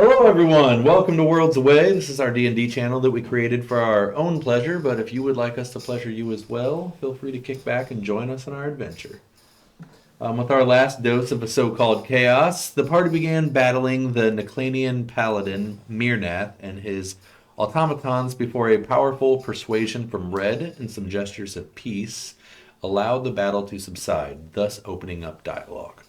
Hello, everyone. Welcome to Worlds Away. This is our D&D channel that we created for our own pleasure, but if you would like us to pleasure you as well, feel free to kick back and join us in our adventure. With our last dose of a so-called chaos, the party began battling the Neclanian paladin Mirnath and his automatons before a powerful persuasion from Red and some gestures of peace allowed the battle to subside, thus opening up dialogue.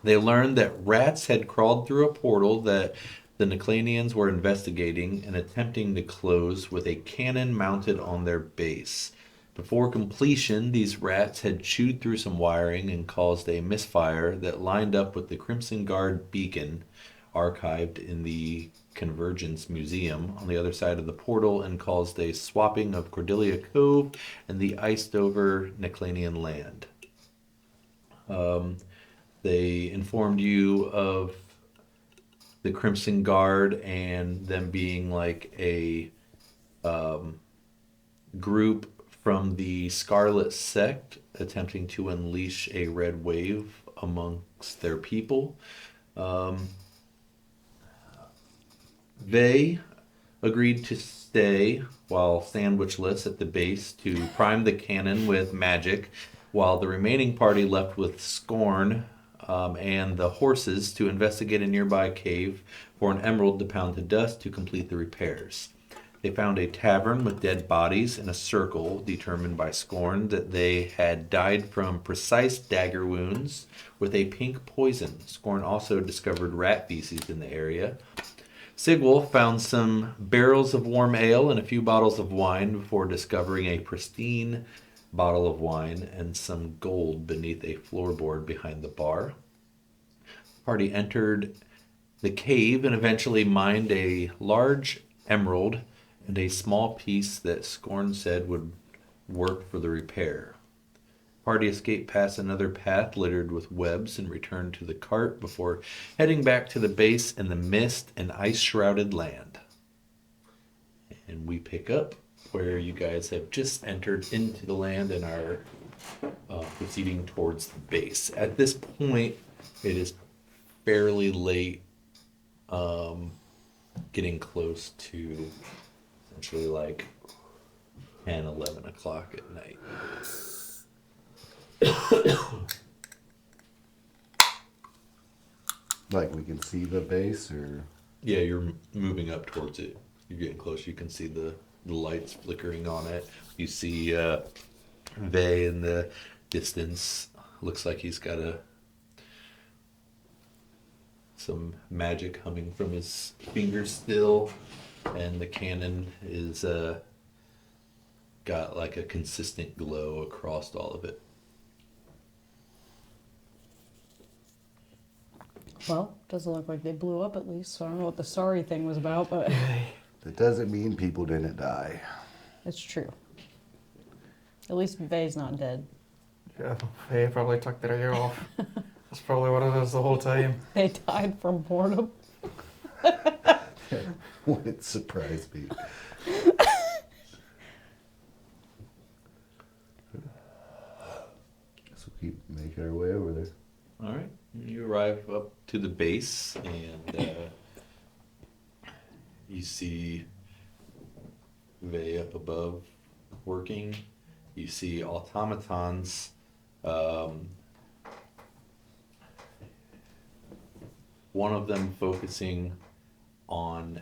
They learned that rats had crawled through a portal that the Neclanians were investigating and attempting to close with a cannon mounted on their base. Before completion, these rats had chewed through some wiring and caused a misfire that lined up with the Crimson Guard beacon archived in the Convergence Museum on the other side of the portal and caused a swapping of Cordelia Cove and the iced over Neclanian land. They informed you of the Crimson Guard and them being like a group from the Scarlet Sect attempting to unleash a red wave amongst their people. They agreed to stay while sandwichless at the base to prime the cannon with magic, while the remaining party left with Scorn and the horses to investigate a nearby cave for an emerald to pound to dust to complete the repairs. They found a tavern with dead bodies in a circle determined by Scorn that they had died from precise dagger wounds with a pink poison. Scorn also discovered rat feces in the area. Sigwolf found some barrels of warm ale and a few bottles of wine before discovering a pristine bottle of wine and some gold beneath a floorboard behind the bar. The party entered the cave and eventually mined a large emerald and a small piece that Scorn said would work for the repair. The party escaped past another path littered with webs and returned to the cart before heading back to the base in the mist and ice-shrouded land. And we pick up where you guys have just entered into the land and are proceeding towards the base. At this point, it is fairly late, getting close to essentially like 10, 11 o'clock at night. Like we can see the base, or Yeah, you're moving up towards it. You're getting close. You can see the lights flickering on it. You see Vey in the distance. Looks like he's got some magic humming from his fingers still, and the cannon is got like a consistent glow across all of it. Well, doesn't look like they blew up at least, so I don't know what the sorry thing was about, but that doesn't mean people didn't die. it's true. At least Vey's not dead. Yeah, they probably took their ear off. That's probably what it is the whole time. They died from boredom. Wouldn't surprise me. So keep making our way over there. All right, you arrive up to the base, and you see Vey up above working. You see automatons. One of them focusing on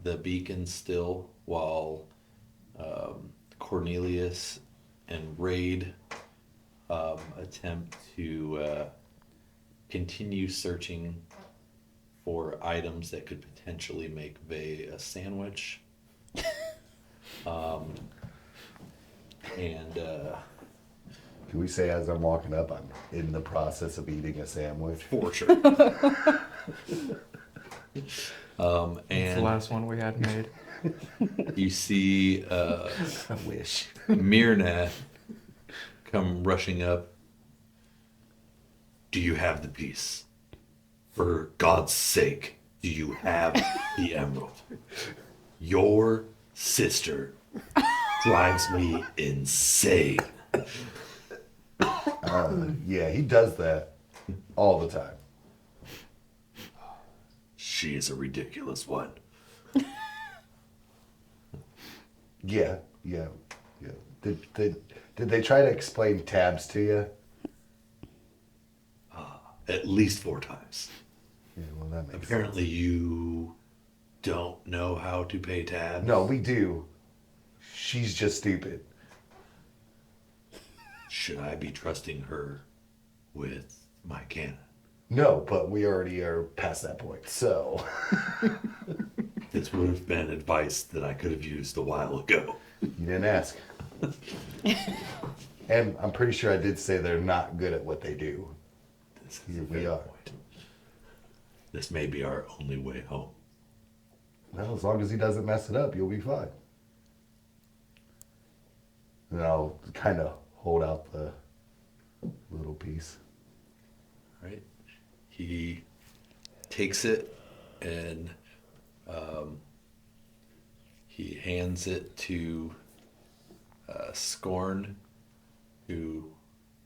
the beacon still, while Cornelius and Raid attempt to continue searching for items that could potentially make Vey a sandwich. And Can we say as I'm walking up, I'm in the process of eating a sandwich? for sure. It's the And last one we had made. you see I wish. Mirnath come rushing up. Do you have the piece? For God's sake, do you have the emerald? Your sister drives me insane. Yeah, he does that all the time. She is a ridiculous one. Yeah. Did they try to explain tabs to you? At least 4 times. Yeah, well, that makes Apparently you don't know how to pay tabs. sense. No, we do. She's just stupid. Should I be trusting her with my cannon? No, but we already are past that point, so. This would have been advice that I could have used a while ago. You didn't ask. And I'm pretty sure I did say they're not good at what they do. This Here a we fair are. point. This may be our only way home. Well, as long as he doesn't mess it up, you'll be fine. And I'll kind of hold out the little piece. Right? He takes it and he hands it to Scorn, who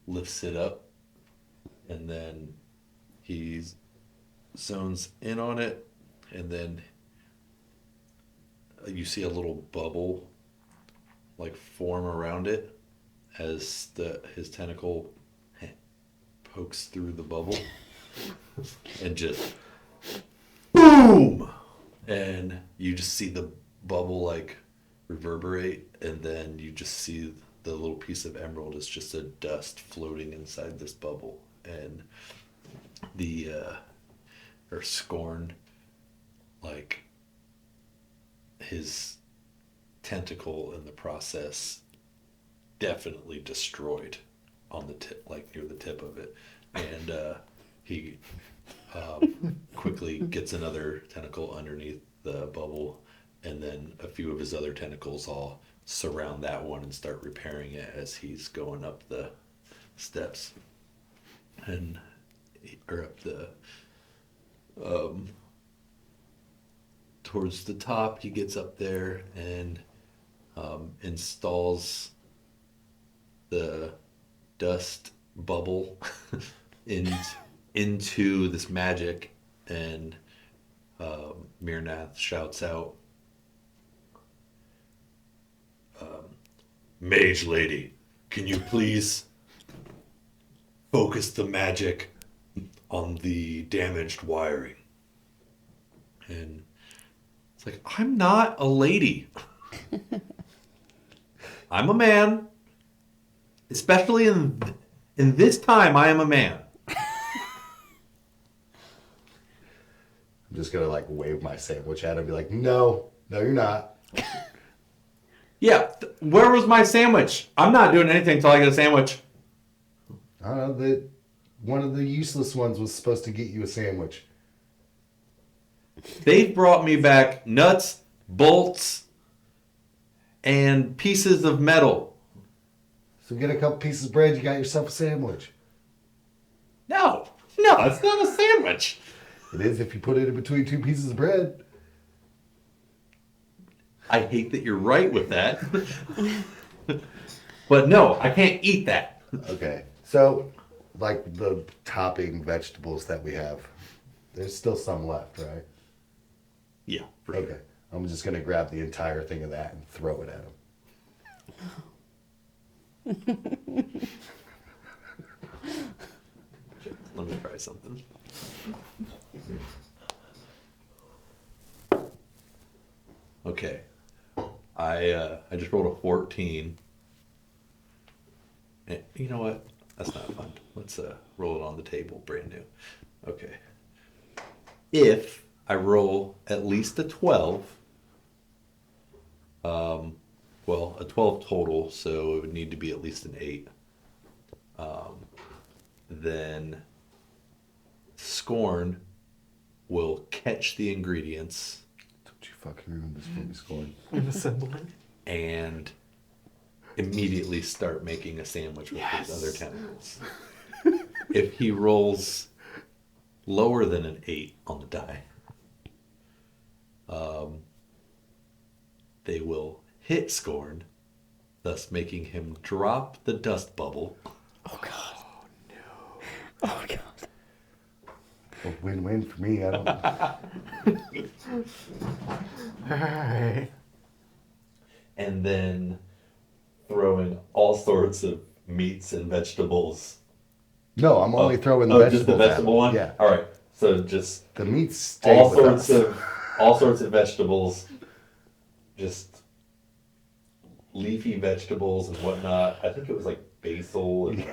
lifts it up, and then he zones in on it, and then you see a little bubble like form around it as his tentacle pokes through the bubble and just boom, and you just see the bubble like reverberate, and then you just see the little piece of emerald is just a dust floating inside this bubble, and the or Scorn, like his tentacle in the process definitely destroyed on the tip, like near the tip of it, and he quickly gets another tentacle underneath the bubble, and then a few of his other tentacles all surround that one and start repairing it as he's going up the steps and or up the towards the top. He gets up there and installs the dust bubble into this magic, and Mirnath shouts out, Mage Lady, can you please focus the magic on the damaged wiring? And it's like, I'm not a lady. I'm a man. Especially in this time, I am a man. I'm just gonna like wave my sandwich at him and be like, no, you're not. Yeah, where was my sandwich? I'm not doing anything till I get a sandwich. I don't know, that one of the useless ones was supposed to get you a sandwich. They brought me back nuts, bolts, and pieces of metal. So get a couple pieces of bread, you got yourself a sandwich. No, it's not a sandwich. It is if you put it in between 2 pieces of bread. I hate that you're right with that. But no, I can't eat that. Okay, so like the topping vegetables that we have, there's still some left, right? Yeah, for sure. Okay, I'm just gonna grab the entire thing of that and throw it at him. Let me try something. Okay. I just rolled a 14. And you know what? That's not fun. Let's roll it on the table, brand new. Okay. If I roll at least a 12, well, a 12 total, so it would need to be at least an 8. Then Scorn will catch the ingredients Don't you fucking ruin this for me, Scorn. An assembly. and immediately start making a sandwich with his other tentacles. If he rolls lower than an 8 on the die, they will hit Scorn, thus making him drop the dust bubble. Oh god. Oh god. A win-win for me. I don't. Hey. And then throw in all sorts of meats and vegetables. No, I'm only throwing the Oh, vegetables. just the vegetable at one? him. Yeah. All right. So just The meats stay with us. all sorts of vegetables. Just leafy vegetables and whatnot. I think it was like basil and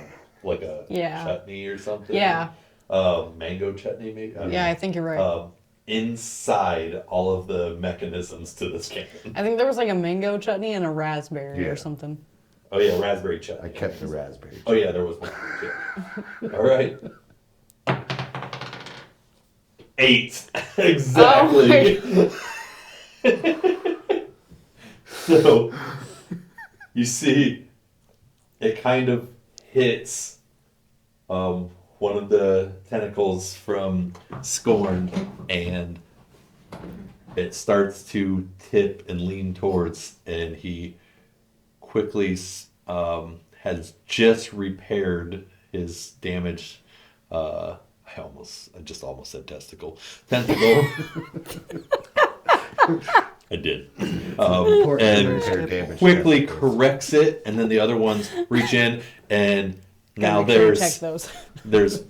like a Yeah. chutney or something. Yeah. Mango chutney maybe. I don't Yeah, know. I think you're right. Inside all of the mechanisms to this cannon. I think there was like a mango chutney and a raspberry Yeah. or something. Oh yeah, raspberry chutney. I kept the raspberry. Oh yeah, there was one too. All right. 8. Exactly. So you see, it kind of hits one of the tentacles from Scorn, and it starts to tip and lean towards, and he quickly has just repaired his damaged. I just almost said tentacle. I did. And quickly corrects it, and then the other ones reach in, and now Gotta make sure to check those. there's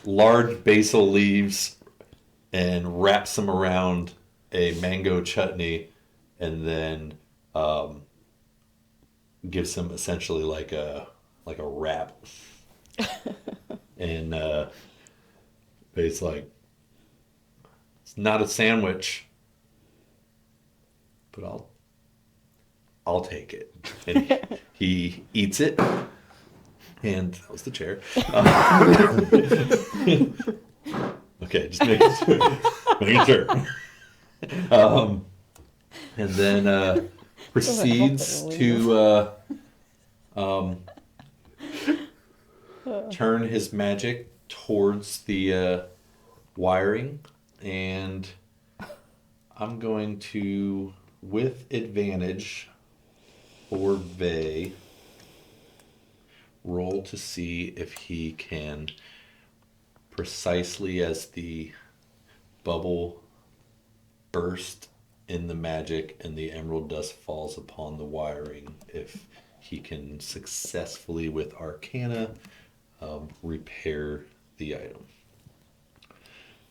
large basil leaves, and wraps them around a mango chutney, and then gives him essentially like a wrap, and it's like, it's not a sandwich, but I'll take it. And he eats it, and that was the chair. Okay, just making sure. And then proceeds to turn his magic towards the wiring, and I'm going to, with advantage for Vey, roll to see if he can, precisely as the bubble burst in the magic and the emerald dust falls upon the wiring, if he can successfully with Arcana repair the item.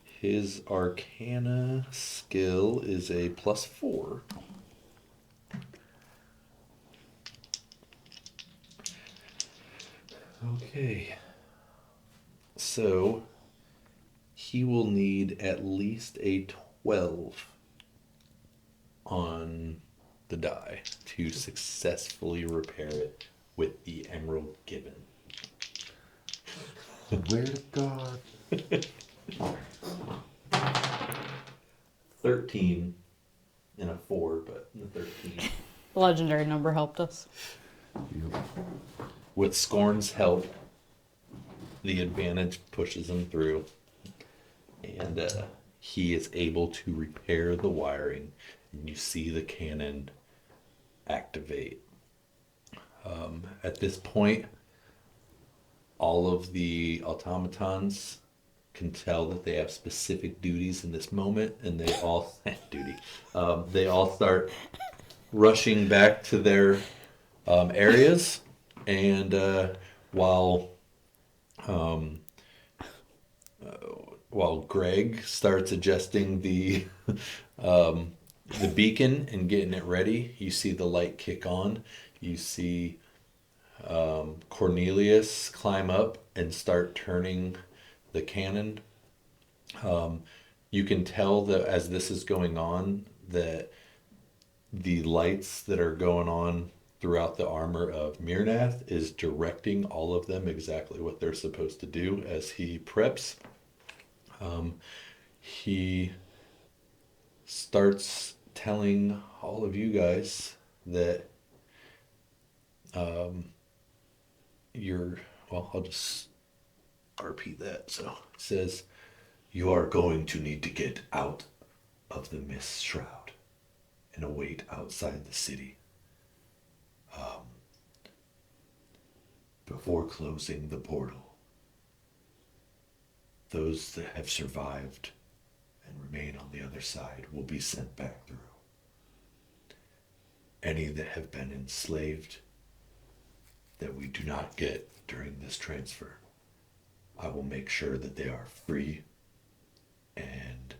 His Arcana skill is a +4. Okay. So he will need at least a 12 on the die to successfully repair it with the emerald given. Where to God? 13 and a 4, but the 13. The legendary number helped us. With Scorn's help, the advantage pushes him through, and he is able to repair the wiring, and you see the cannon activate. At this point, all of the automatons can tell that they have specific duties in this moment, and they all they all start rushing back to their areas, and while Greg starts adjusting the beacon and getting it ready, you see the light kick on. You see Cornelius climb up and start turning the cannon. You can tell that as this is going on, that the lights that are going on throughout the armor of Mirnath is directing all of them exactly what they're supposed to do as he preps. He starts telling all of you guys that I'll just repeat that. So it says, you are going to need to get out of the mist shroud and await outside the city before closing the portal. those that have survived and remain on the other side will be sent back through. Any that have been enslaved that we do not get during this transfer, I will make sure that they are free and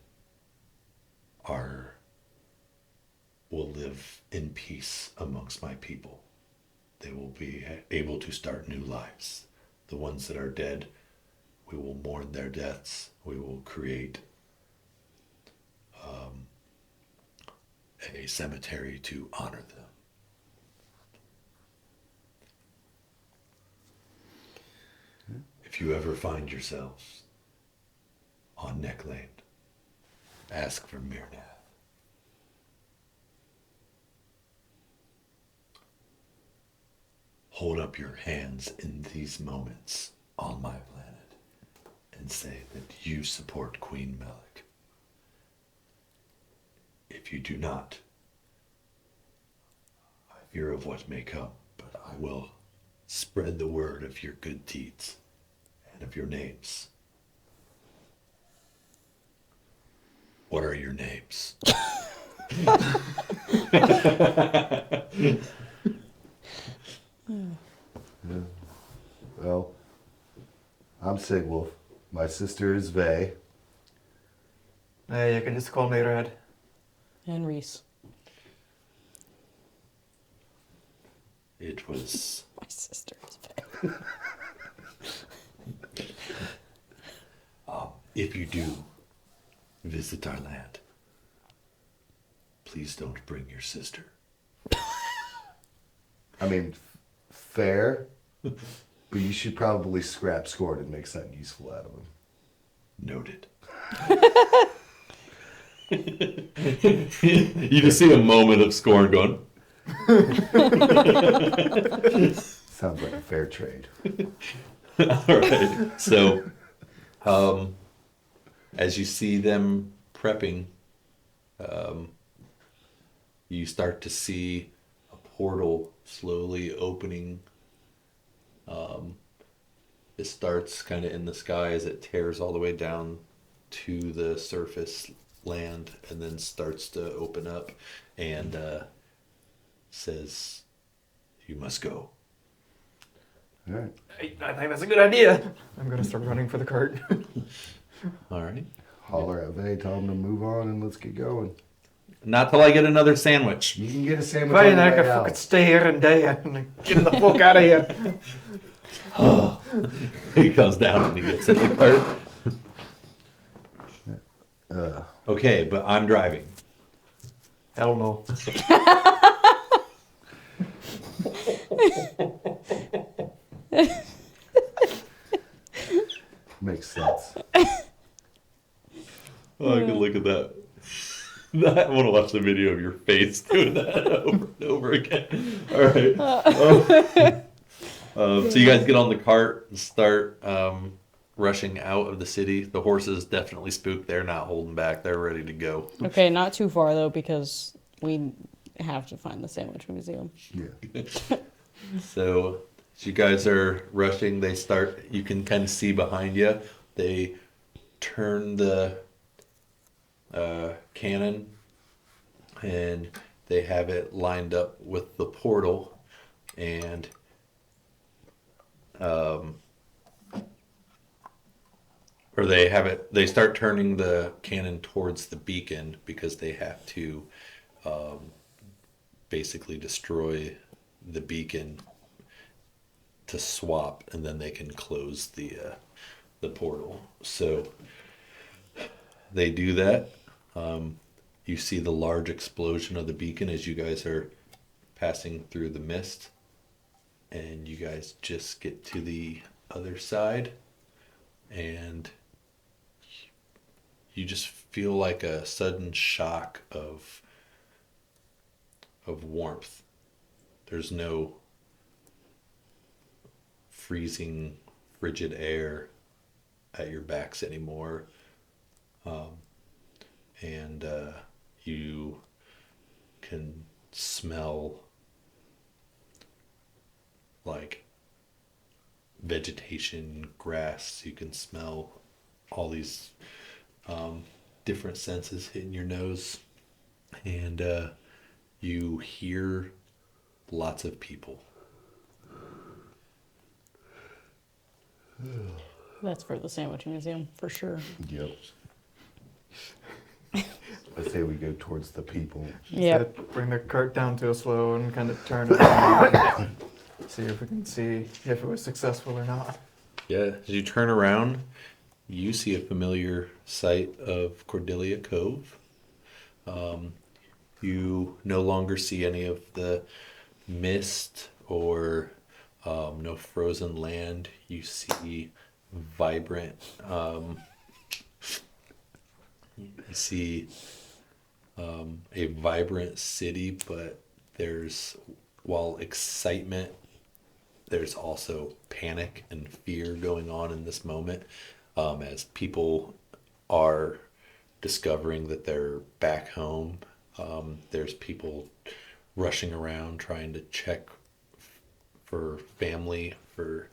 will live in peace amongst my people. They will be able to start new lives. The ones that are dead, we will mourn their deaths. We will create a cemetery to honor them. If you ever find yourselves on Neckland, ask for Mirnath. Hold up your hands in these moments on my planet and say that you support Queen Melek. If you do not, I fear of what may come, but I will spread the word of your good deeds and of your names. What are your names? Well, I'm Sigwolf. My sister is Vey. Hey, you can just call me Red. And Reese. It was My sister is if you do visit our land, please don't bring your sister. I mean, fair, but you should probably scrap Scorn and make something useful out of him. Noted. You just see a moment of scorn going. Sounds like a fair trade. All right. So, as you see them prepping, you start to see a portal slowly opening. It starts kind of in the sky as it tears all the way down to the surface land and then starts to open up and says, "You must go." All right. Hey, I think that's a good idea. I'm gonna start running for the cart. All right. Holler at Vey, tell him to move on, and let's get going. Not till I get another sandwich. You can get a sandwich on Fine, the I way can out. fucking stay here and die and get the fuck out of here. He comes down and he gets in the cart. Okay, but I'm driving. Hell no. Makes sense. Oh, I can look at that. I want to watch the video of your face doing that over and over again. All right. So you guys get on the cart and start rushing out of the city. The horses definitely spooked. They're not holding back. They're ready to go. Okay, not too far though, because we have to find the sandwich museum. Yeah. So as you guys are rushing, you can kind of see behind you. They turn the cannon and they have it lined up with the portal and they start turning the cannon towards the beacon because they have to basically destroy the beacon to swap, and then they can close the portal. So they do that. You see the large explosion of the beacon as you guys are passing through the mist, and you guys just get to the other side, and you just feel like a sudden shock of warmth. There's no freezing, frigid air at your backs anymore. And you can smell like vegetation, grass. You can smell all these different senses hitting your nose, and you hear lots of people. That's for the sandwich museum, for sure. Yep. I say we go towards the people. Yeah. Bring the cart down to a slow and kind of turn it around. See if we can see if it was successful or not. Yeah, as you turn around, you see a familiar sight of Cordelia Cove. You no longer see any of the mist or no frozen land. You see vibrant. You see a vibrant city, but while excitement, there's also panic and fear going on in this moment, as people are discovering that they're back home. There's people rushing around trying to check for family, for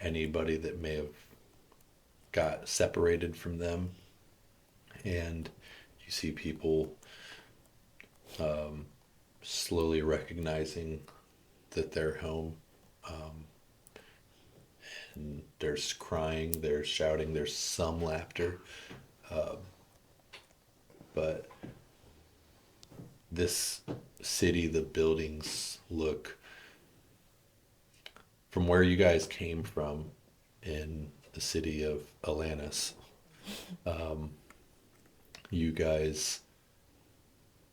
anybody that may have got separated from them. And you see people slowly recognizing that they're home. And there's crying, there's shouting, there's some laughter. But this city, the buildings look, from where you guys came from in the city of Atlantis, you guys,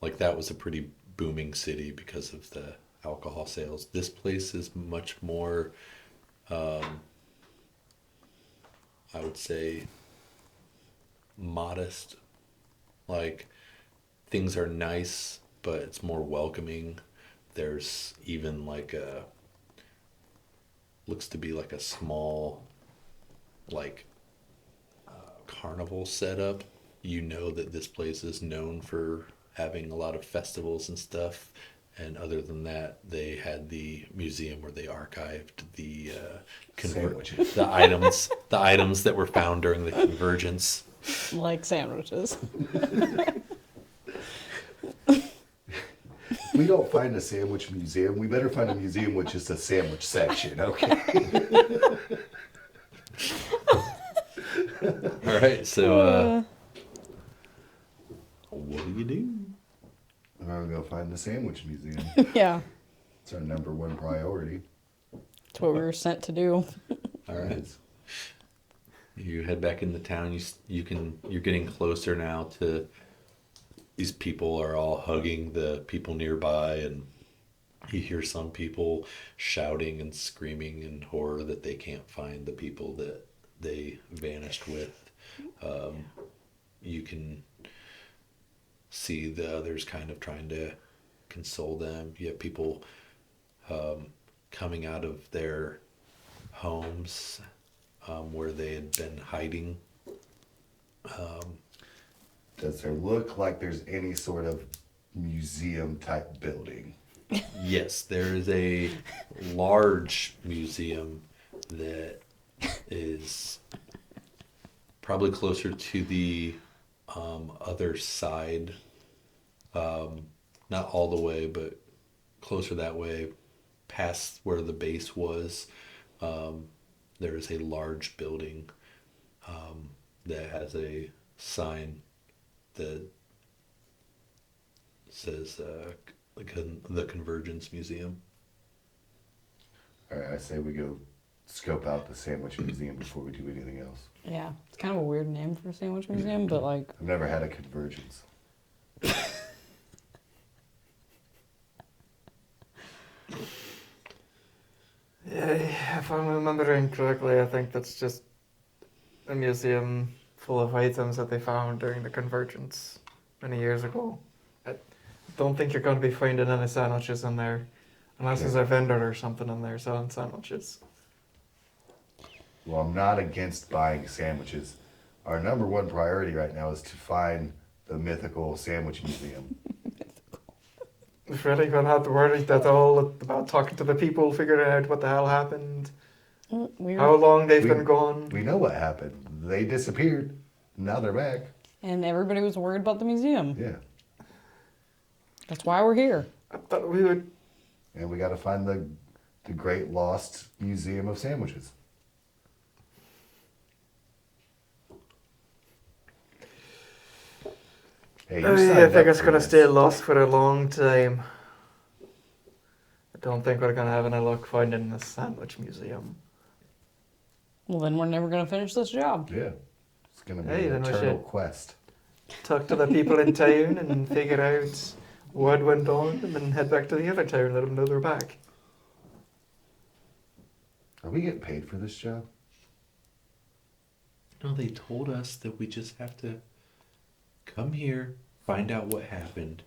like, that was a pretty booming city because of the alcohol sales. This place is much more, I would say, modest. Like, things are nice, but it's more welcoming. There's even like looks to be like a small, like, carnival setup. You know that this place is known for having a lot of festivals and stuff. And other than that, they had the museum where they archived the Sandwiches. the items that were found during the convergence. Like sandwiches. If we don't find a sandwich museum, we better find a museum with just a sandwich section, okay? All right, so what do you do? We're gonna go find the sandwich museum. Yeah. It's our number one priority. That's what we were sent to do. All right. You head back into town. You're getting closer now to, these people are all hugging the people nearby, and you hear some people shouting and screaming in horror that they can't find the people that they vanished with. You can see the others kind of trying to console them. You have people coming out of their homes where they had been hiding. Does there look like there's any sort of museum type building? Yes, there is a large museum that is probably closer to the other side. Not all the way, but closer that way, past where the base was. There is a large building that has a sign that says the Convergence Museum. All right, I say we go scope out the sandwich museum before we do anything else. Yeah. It's kind of a weird name for a sandwich museum, but like, I've never had a convergence. Yeah, if I'm remembering correctly, I think that's just a museum full of items that they found during the convergence many years ago. I don't think you're going to be finding any sandwiches in there, unless there's a vendor or something in there selling sandwiches. Well, I'm not against buying sandwiches. Our number one priority right now is to find the mythical sandwich museum. If really going to have to worry that all about talking to the people, figuring out what the hell happened. Weird. How long they've We- been gone? We know what happened. They disappeared. Now they're back. And everybody was worried about the museum. Yeah. That's why we're here. I thought we would. And we got to find the great lost museum of sandwiches. Hey, you I signed think up it's for gonna this. stay lost for a long time. I don't think we're gonna have any luck finding the sandwich museum. Well, then we're never going to finish this job. Yeah. It's going to be Hey, an then we eternal should- quest. Talk to the people in town and figure out what went on, and then head back to the other town. Let them know they're back. Are we getting paid for this job? No, they told us that we just have to come here, find out what happened,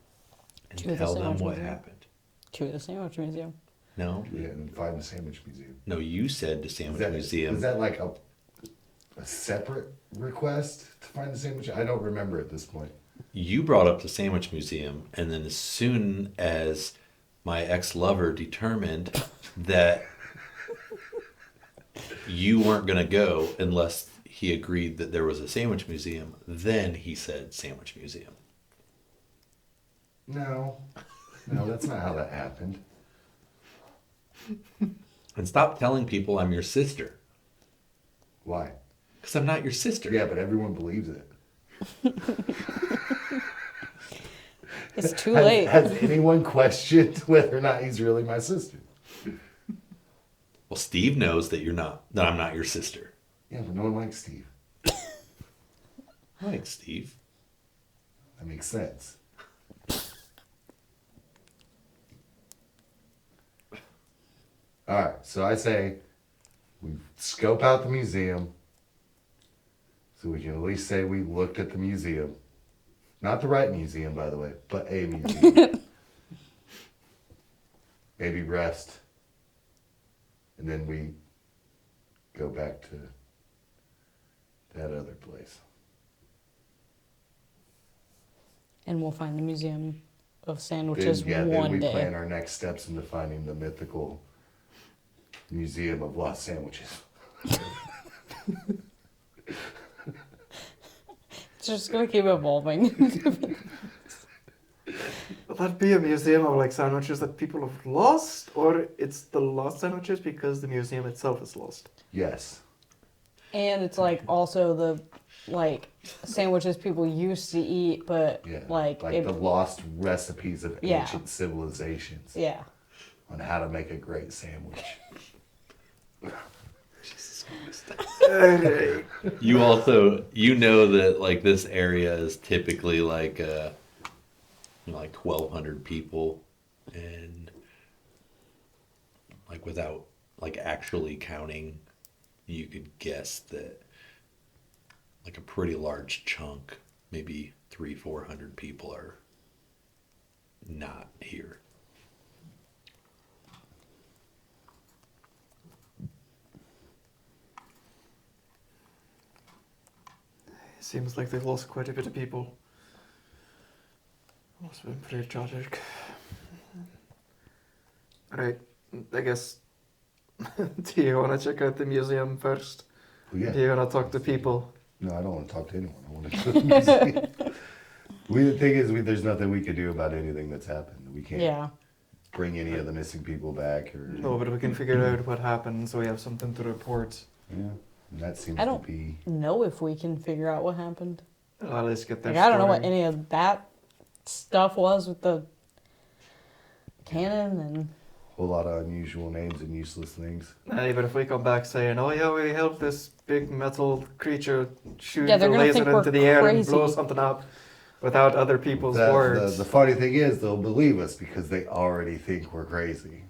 and To the tell them sandwich what museum. happened. To the sandwich museum. No, Yeah, and find the sandwich museum. no, you said the sandwich museum. Is that like a separate request to find the sandwich? I don't remember at this point. You brought up the sandwich museum, and then as soon as my ex-lover determined that you weren't going to go unless he agreed that there was a sandwich museum, then he said sandwich museum. No, that's not how that happened. And stop telling people I'm your sister, Why? because I'm not your sister. Yeah, but everyone believes it. It's too late. Has anyone questioned whether or not he's really my sister? Well, Steve knows that I'm not your sister. Yeah, but no one likes Steve. I like Steve. That makes sense. All right, so I say we scope out the museum so we can at least say we looked at the museum. Not the right museum, by the way, but a museum. Maybe rest. And then we go back to that other place. And we'll find the museum of sandwiches Then one we day. plan our next steps into finding the mythical museum of lost sandwiches. It's just going to keep evolving. Will that be a museum of like sandwiches that people have lost, or it's the lost sandwiches because the museum itself is lost? Yes. And it's like also the like sandwiches people used to eat, but Yeah. like the it, lost recipes of Yeah. ancient civilizations yeah. on how to make a great sandwich. You also, that like this area is typically like 1,200 people, and like without like actually counting, you could guess that like a pretty large chunk, maybe 300-400 people are not here. Seems like they've lost quite a bit of people. Must have been pretty tragic. Right, I guess. Do you want to check out the museum first? Well, yeah. Do you want to talk to people? No, I don't want to talk to anyone. I want to go to the museum. The thing is, there's nothing we can do about anything that's happened. We can't Yeah. bring any of the missing people back, or No, but we can figure out what happened so we have something to report. yeah, and that seems I don't- to be. Know if we can figure out what happened. Well, at least get their Like, I don't know what story. any of that stuff was with the cannon and A whole lot of unusual names and useless things. Hey, but if we come back saying, "Oh yeah, we helped this big metal creature shoot Yeah, the they're gonna laser think we're into the air and blow crazy. something up," without other people's words. The funny thing is, they'll believe us because they already think we're crazy.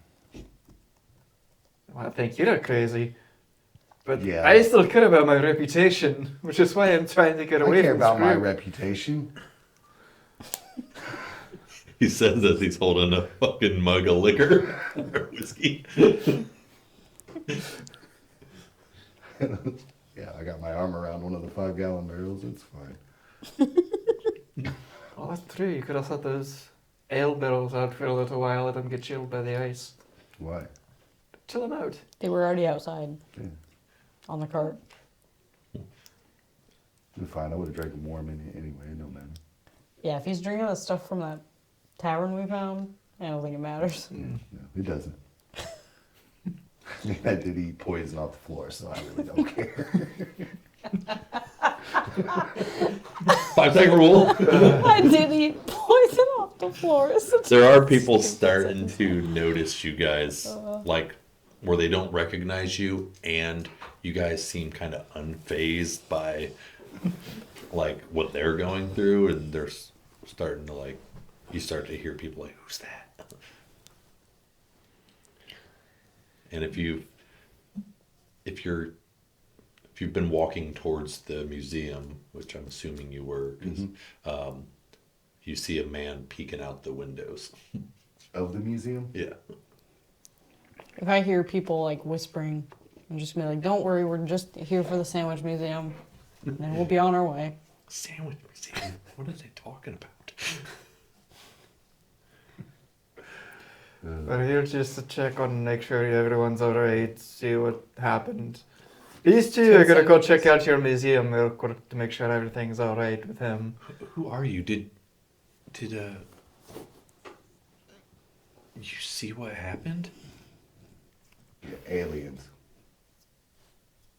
Well, I think you're crazy. But Yeah. I still care about my reputation, which is why I'm trying to get I away care from about my Scrooge. reputation. He says as he's holding a fucking mug of liquor or whiskey. Yeah, I got my arm around one of the 5-gallon barrels. It's fine. Oh, that's true. You could have set those ale barrels out for a little while, let them get chilled by the ice. Why? chilling out. They were already outside Yeah. on the cart. We're fine. I would have drank them warm anyway. No matter. Yeah, if he's drinking the stuff from that tavern we found, I don't think it matters. No, it doesn't. I mean, I did eat poison off the floor, so I really don't care. 5-second rule. I did eat poison off the floor. It's such There a are people stupid starting sentence. to notice you guys, like, where they don't recognize you, and you guys seem kind of unfazed by, like, what they're going through, and they're starting to, like, you start to hear people like, who's that? And if you've been walking towards the museum, which I'm assuming you were, 'cause, you see a man peeking out the windows. Of the museum? Yeah. If I hear people like whispering, I'm just gonna be like, "Don't worry, we're just here for the sandwich museum, and then we'll be on our way." Sandwich museum. What are they talking about? We're here just to check on, make sure everyone's alright, see what happened. These two are gonna go check out your museum real quick to make sure everything's alright with him. Who are you? Did you see what happened? Yeah, aliens.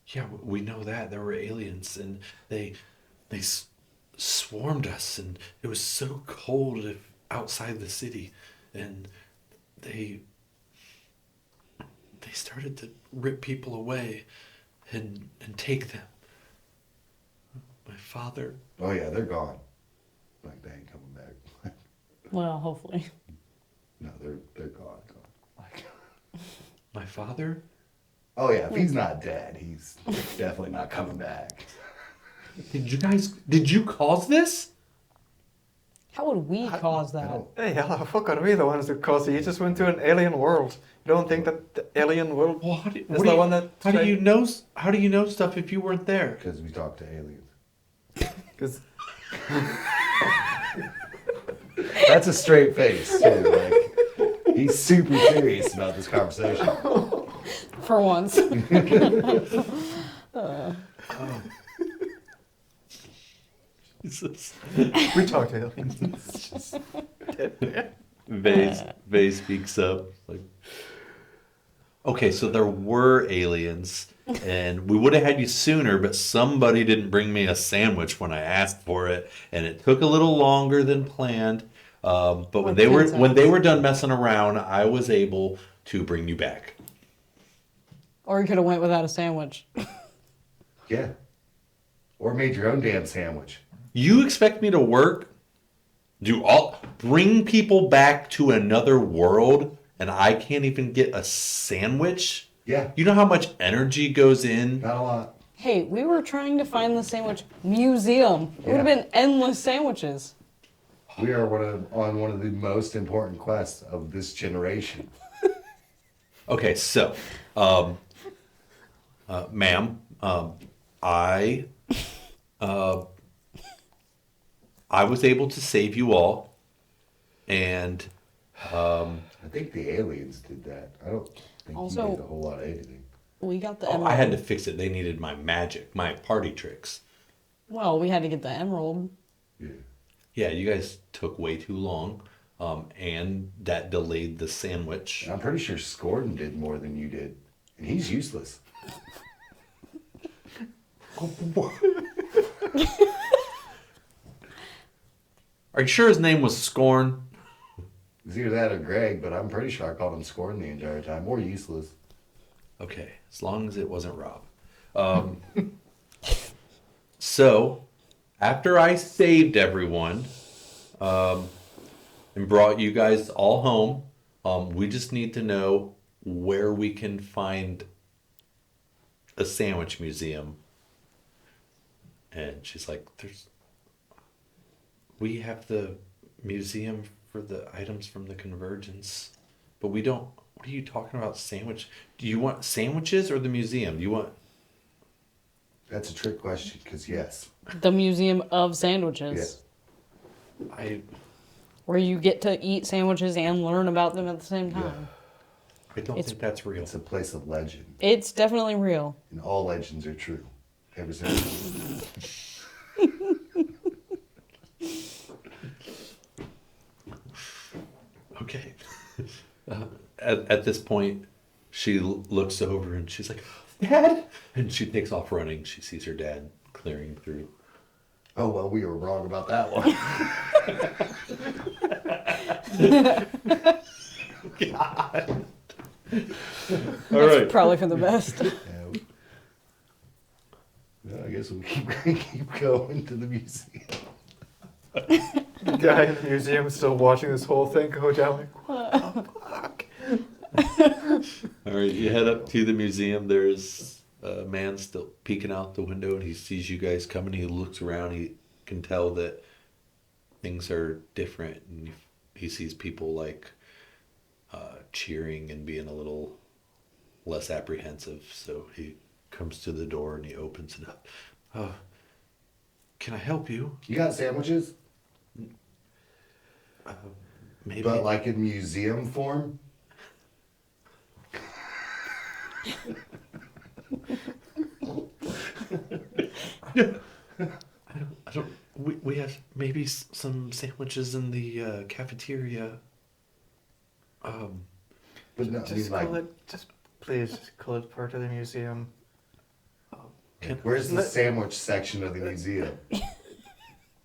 Yeah, we know that there were aliens, and they swarmed us, and it was so cold outside the city, and they started to rip people away and take them. My father. Oh yeah, they're gone. Like they ain't coming back. Well, hopefully. No, they're gone. Like, My father? oh yeah, if he's not dead, he's definitely not coming back. Did you cause this? How would we cause I that? don't. Hey, how the fuck are we the ones who caused it? You just went to an alien world. You don't think that the alien world Well, is the one that... how do you know stuff if you weren't there? Because we talked to aliens. Because That's a straight face too. Like he's super serious about this conversation. For once. Jesus. we talked to aliens. Vay speaks up like, okay, so there were aliens, and we would have had you sooner, but somebody didn't bring me a sandwich when I asked for it, and it took a little longer than planned. But when Like they 10 were seconds. done messing around, I was able to bring you back. Or you could have went without a sandwich. Yeah. Or made your own damn sandwich. You expect me to work, bring people back to another world, and I can't even get a sandwich? Yeah. You know how much energy goes in? Not a lot. Hey, we were trying to find the sandwich museum. It would have Yeah. been endless sandwiches. We are on one of the most important quests of this generation. Okay, so, ma'am, I was able to save you all, and I think the aliens did that. I don't think Also- you did a whole lot of anything. We got the I emerald. had to fix it. They needed my magic, my party tricks. Well, we had to get the emerald. Yeah. Yeah, you guys took way too long, and that delayed the sandwich. And I'm pretty sure Scorden did more than you did. And he's useless. Are you sure his name was Scorn? It's either that or Greg, but I'm pretty sure I called him Scorden the entire time. Or useless. Okay, as long as it wasn't Rob. So, after I saved everyone and brought you guys all home, we just need to know where we can find a sandwich museum. And she's like, we have the museum for the items from the Convergence, but we don't. What are you talking about, sandwich? Do you want sandwiches or the museum? Do you want... That's a trick question, because yes. The museum of sandwiches. I Where you get to eat sandwiches and learn about them at the same time. I don't think that's real. It's a place of legend, It's definitely real. and all legends are true. Ever since. Okay. At this point, she looks over and she's like, Dad! And she takes off running. She sees her dad clearing through. Oh, well, we were wrong about that one. God. All That's right. probably for the best. Yeah. Well, I guess we'll keep going to the museum. The guy in the museum is still watching this whole thing go down. Like, what the fuck? All right, you head up to the museum. There's a man still peeking out the window, and he sees you guys coming. He looks around. He can tell that things are different, and he sees people like cheering and being a little less apprehensive. So he comes to the door and he opens it up. Can I help you? You got sandwiches? Maybe. But like in museum form? I don't. We have maybe some sandwiches in the cafeteria. But no, I mean, Just like, call it. Just please, just call it part of the museum. where's the sandwich section of the museum?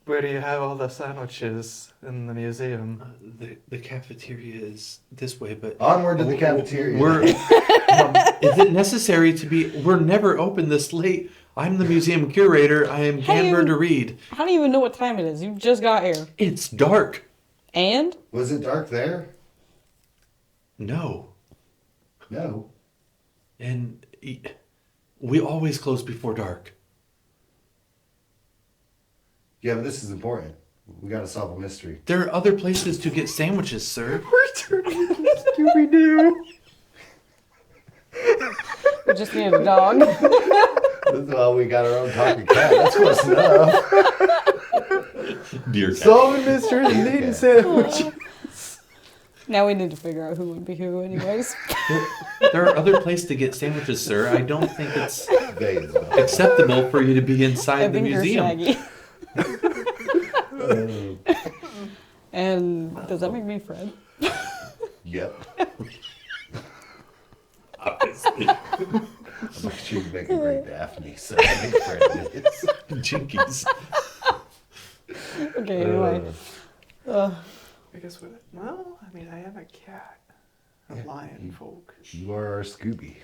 Where do you have all the sandwiches in the museum? The cafeteria is this way, but Onward to the cafeteria. We're. Is it necessary to be? We're never open this late. I'm the museum curator. I am Hey, Ganber to read. How do you even know what time it is? You just got here. It's dark. And? Was it dark there? No, No. and we always close before dark. Yeah, but this is important. We gotta solve a mystery. There are other places to get sandwiches, sir. We're turning into Scooby-Doo. We just need a dog. Well, we got our own talking cat. That's close enough. Dear cat. Solving mysteries and eating sandwiches. Now we need to figure out who would be who anyways. There are other places to get sandwiches, sir. I don't think it's They is about. acceptable for you to be I inside the think you're museum. Shaggy. And does that make me Fred? Yep. Obviously. I'm like, she would make a great Daphne, so I think Fred is. Jinkies. Okay, anyway. I guess what? Well, I mean, I am a cat. A lion folk. You are our Scooby.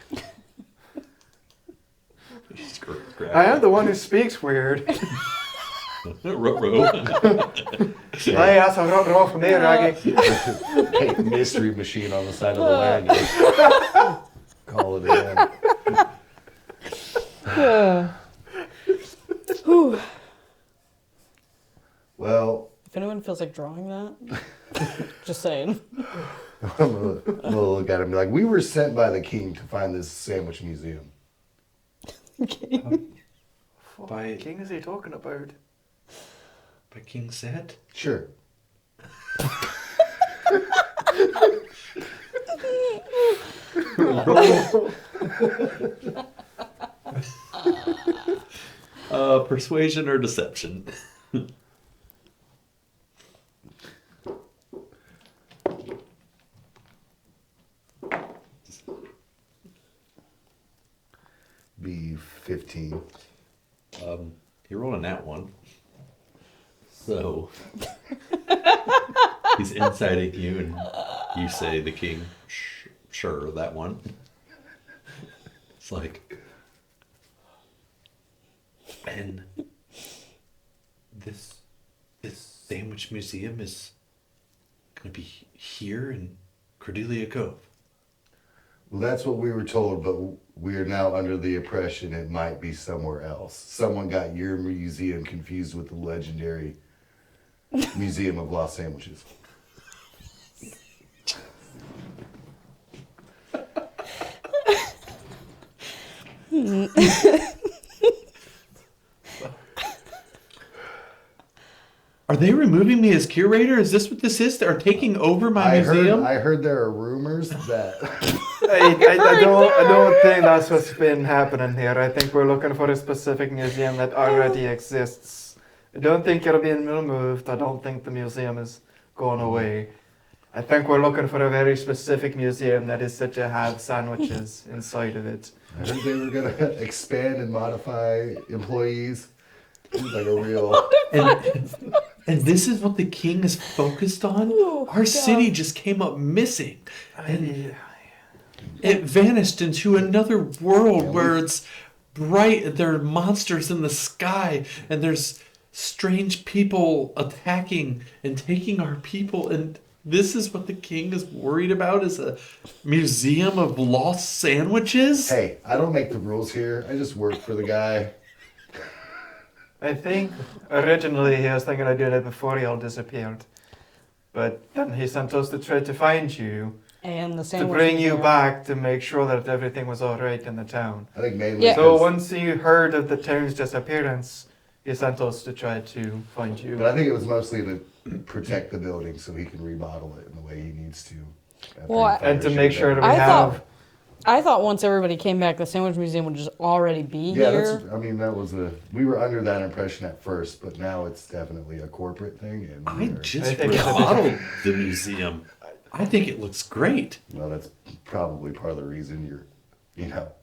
I am the one who speaks weird. Ruh-roh. I asked a roll from there, Raggy. Hey, mystery machine on the side of the wagon. Call it in. Whew. Well, If anyone feels like drawing that, just saying. I'm gonna look at him and be like, we were sent by the king to find this sandwich museum. Okay. What By- king is he talking about? By King Set. Sure. Persuasion or deception? Be 15. You're rolling that one. So he's inciting you, and you say the king, sure, that one. It's like, and this sandwich museum is going to be here in Cordelia Cove. Well, that's what we were told, but we are now under the impression it might be somewhere else. Someone got your museum confused with the legendary Museum of Lost Sandwiches. Are they removing me as curator? Is this what this is? They're taking over my museum? I heard there are rumors that I don't think that's what's been happening here. I think we're looking for a specific museum that already exists. I don't think you're being moved. I don't think the museum is going away. I think we're looking for a very specific museum that is said to have sandwiches inside of it. I heard they were gonna expand and modify employees. Seems like a real. And this is what the king is focused on? Our city just came up missing. And it vanished into another world where it's bright, there are monsters in the sky, and there's strange people attacking and taking our people. And this is what the king is worried about, is a museum of lost sandwiches? Hey, I don't make the rules here. I just work for the guy. I think originally he was thinking of doing it before he all disappeared. But then he sent us to try to find you, And the to sandwich. bring was you there. back to make sure that everything was alright in the town. I think mainly. Yeah. So because- once he heard of the town's disappearance, he sent us to try to find you. But I think it was mostly to protect the building so he can remodel it in the way he needs to. after Well, he And to fires make shit sure that down. we I have. thought- I thought once everybody came back, the sandwich museum would just already be Yeah, here. that's. I mean, that was a. We were under that impression at first, but now it's definitely a corporate thing, and I we are- just I think it's a- remodeled the museum. I think it looks great. Well, that's probably part of the reason your,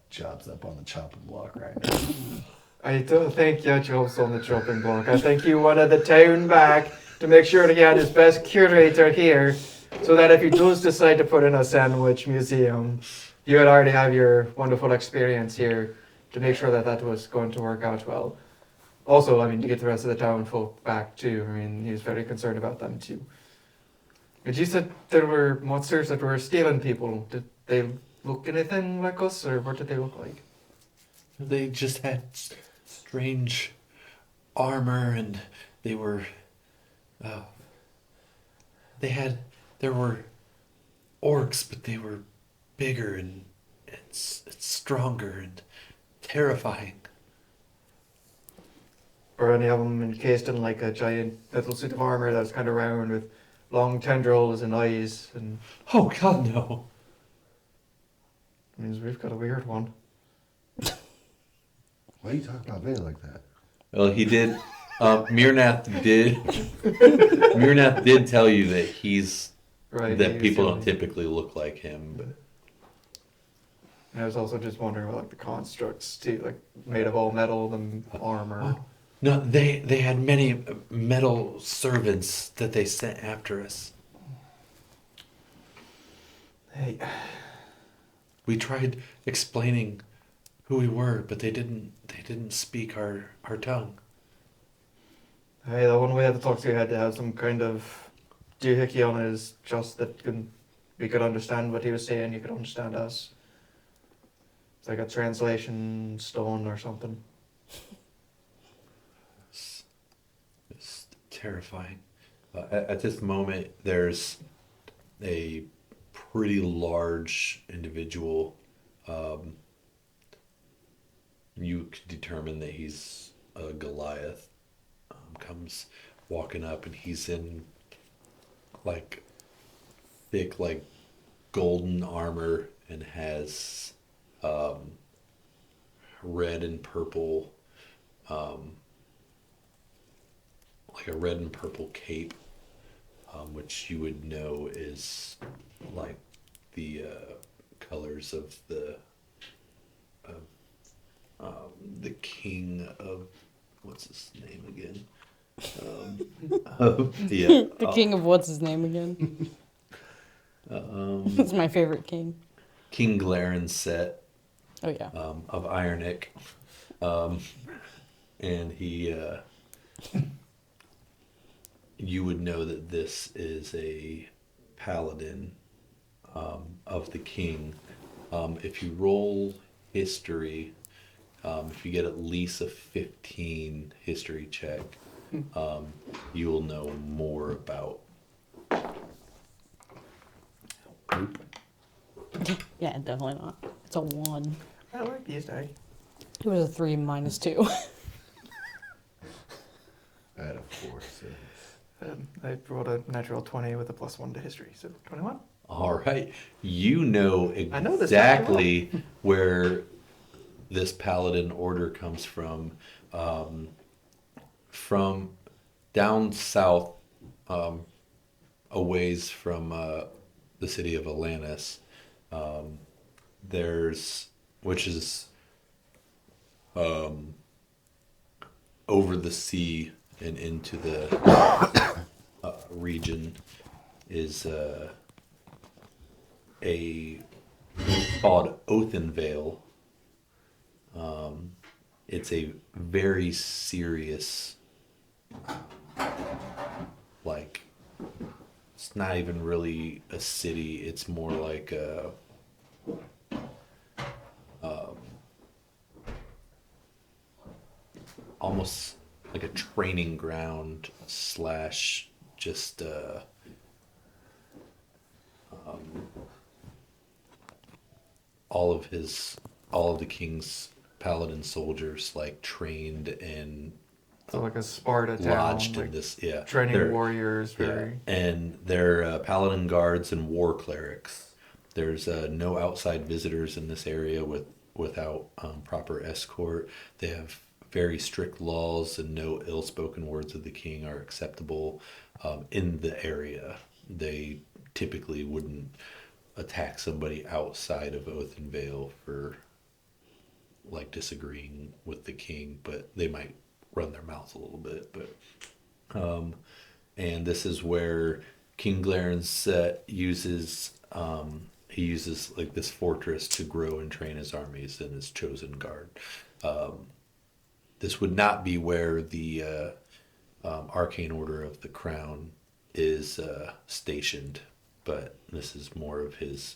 job's up on the chopping block right now. I don't think your job's on the chopping block. I think you wanted the town back to make sure that he had his best curator here, so that if he does decide to put in a sandwich museum, you would already have your wonderful experience here to make sure that that was going to work out well. Also, I mean, to get the rest of the town folk back too. I mean, he was very concerned about them too. But you said there were monsters that were stealing people. Did they look anything like us, or what did they look like? They just had strange armor, and they were. There were orcs, but they were bigger and stronger and terrifying. Or any of them encased in like a giant little suit of armor that was kind of round with long tendrils and eyes, and Oh God, no! means we've got a weird one. Why are you talking about me like that? Well, he did. Mirnath did. Mirnath did tell you that Right. that he people was don't doing- typically look like him. But And I was also just wondering about like the constructs too, like made of all metal and armor. no, they had many metal servants that they sent after us. Hey, We tried explaining who we were, but they didn't speak our tongue. hey, the one we had to talk to had to have some kind of doohickey on his just that we could understand what he was saying. You could understand us. It's like a translation stone or something. It's terrifying. At this moment, there's a pretty large individual. You could determine that he's a Goliath. Comes walking up, and he's in like thick, like golden armor, and has red and purple, like a red and purple cape, which you would know is like the colors of the king of, what's his name again? Yeah, The king of what's his name again? That's my favorite king. King Glaren's set. Oh yeah. Of Ironic. And he, you would know that this is a paladin of the king. If you roll history, if you get at least a 15 history check, you will know more about. Yeah, definitely not. It's a 1. I like these days. It was a 3 minus 2. I had a 4, so. I brought a natural 20 with a +1 to history, so 21. All right. You know I know this very exactly where this paladin order comes from down south, a ways from the city of Atlantis. There's, which is over the sea and into the region, is a called Othenvale. It's a very serious, like, it's not even really a city. It's more like a almost like a training ground slash just all of the king's paladin soldiers like trained and So like a Sparta town, lodged like in this, yeah, training they're- warriors. yeah, Very. and they're paladin guards and war clerics. There's no outside visitors in this area without proper escort. They have very strict laws, and no ill-spoken words of the king are acceptable in the area. They typically wouldn't attack somebody outside of Othenvale for like disagreeing with the king, but they might run their mouths a little bit. And this is where King Glarenset uses he uses like this fortress to grow and train his armies and his chosen guard. This would not be where the Arcane Order of the Crown is stationed, but this is more of his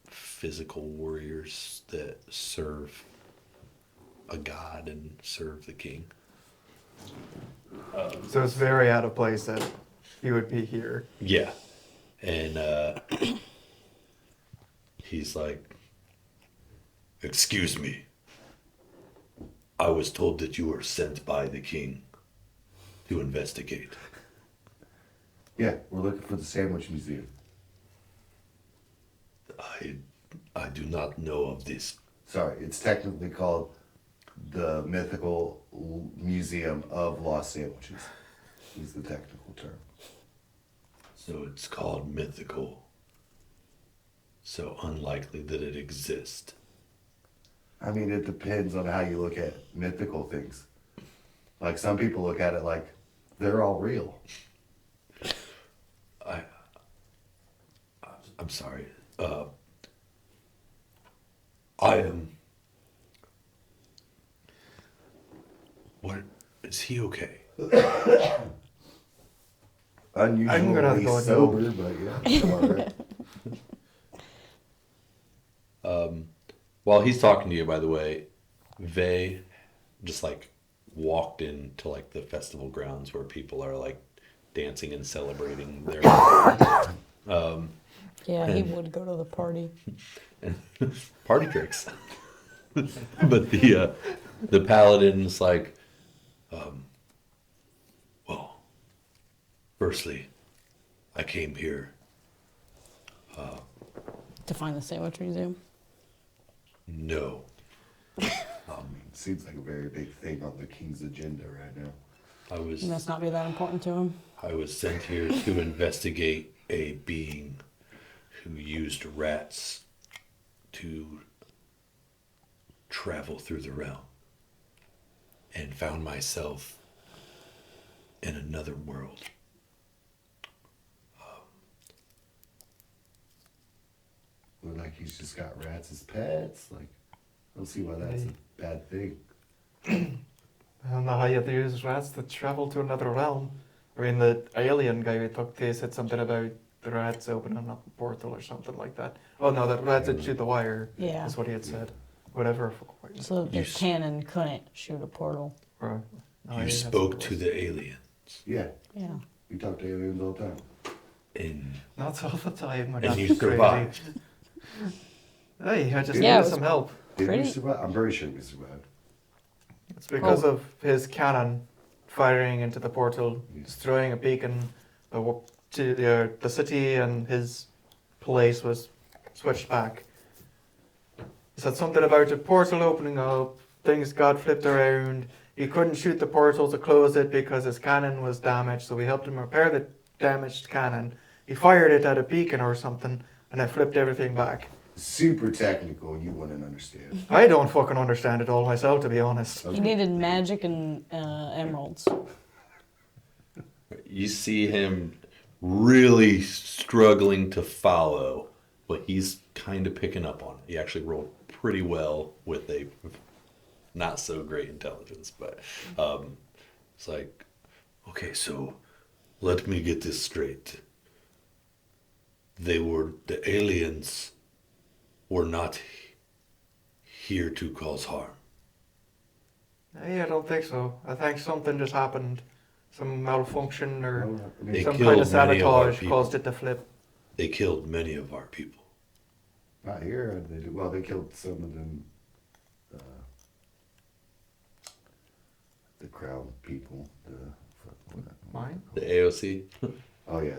physical warriors that serve a god and serve the king. So it's very out of place that he would be here. Yeah. And he's like, "Excuse me. I was told that you were sent by the king to investigate." Yeah, we're looking for the Sandwich Museum. I do not know of this. Sorry, it's technically called the Mythical Museum of Lost Sandwiches. Is the technical term. So it's called mythical. So unlikely that it exists. I mean, it depends on how you look at mythical things. Like some people look at it like they're all real. I'm sorry. I am. What? Is he okay? Unusually gonna go sober, but yeah, it's all right. While he's talking to you, by the way, Vey just like walked into like the festival grounds where people are like dancing and celebrating their Yeah, he would go to the party. party tricks. But the paladin's like, well, firstly, I came here. To find the Sandwich Museum. No, Seems like a very big thing on the king's agenda right now. I was It must not be that important to him. sent here to investigate a being who used rats to travel through the realm, and found myself in another world. Look like he's just got rats as pets. Like, I don't see why that's a bad thing. I don't know how you use rats to travel to another realm. I mean, the alien guy we talked to said something about the rats opening up a portal or something like that. Oh no, the rats that shoot the wire. Yeah. Is what he had said. Whatever. So the You s- cannon couldn't shoot a portal. Right. No, You he had spoke something to else. the alien, Yeah. We talk to aliens all the time. and Not all the time. we're and not you crazy. survived. Hey, I just Yeah, it needed was some help. Did we Pretty- survive? I'm pretty sure we survived. It's because Oh. of his cannon firing into the portal, destroying a beacon, the to the city and his place was switched back. He said something about the portal opening up, things got flipped around. He couldn't shoot the portal to close it because his cannon was damaged, so we helped him repair the damaged cannon. He fired it at a beacon or something, and it flipped everything back. Super technical, you wouldn't understand. I don't fucking understand it all myself, to be honest. He needed magic and emeralds. You see him really struggling to follow, but he's kind of picking up on it. He actually rolled pretty well with a not so great intelligence, but it's like, okay, so let me get this straight. The aliens were not here to cause harm. Hey, I don't think so. I think something just happened. Some malfunction or They some killed kind of many of our sabotage people. caused it to flip. They killed many of our people. Not here. Well, they killed some of them. The crown people. Mine? The AOC. Oh yeah.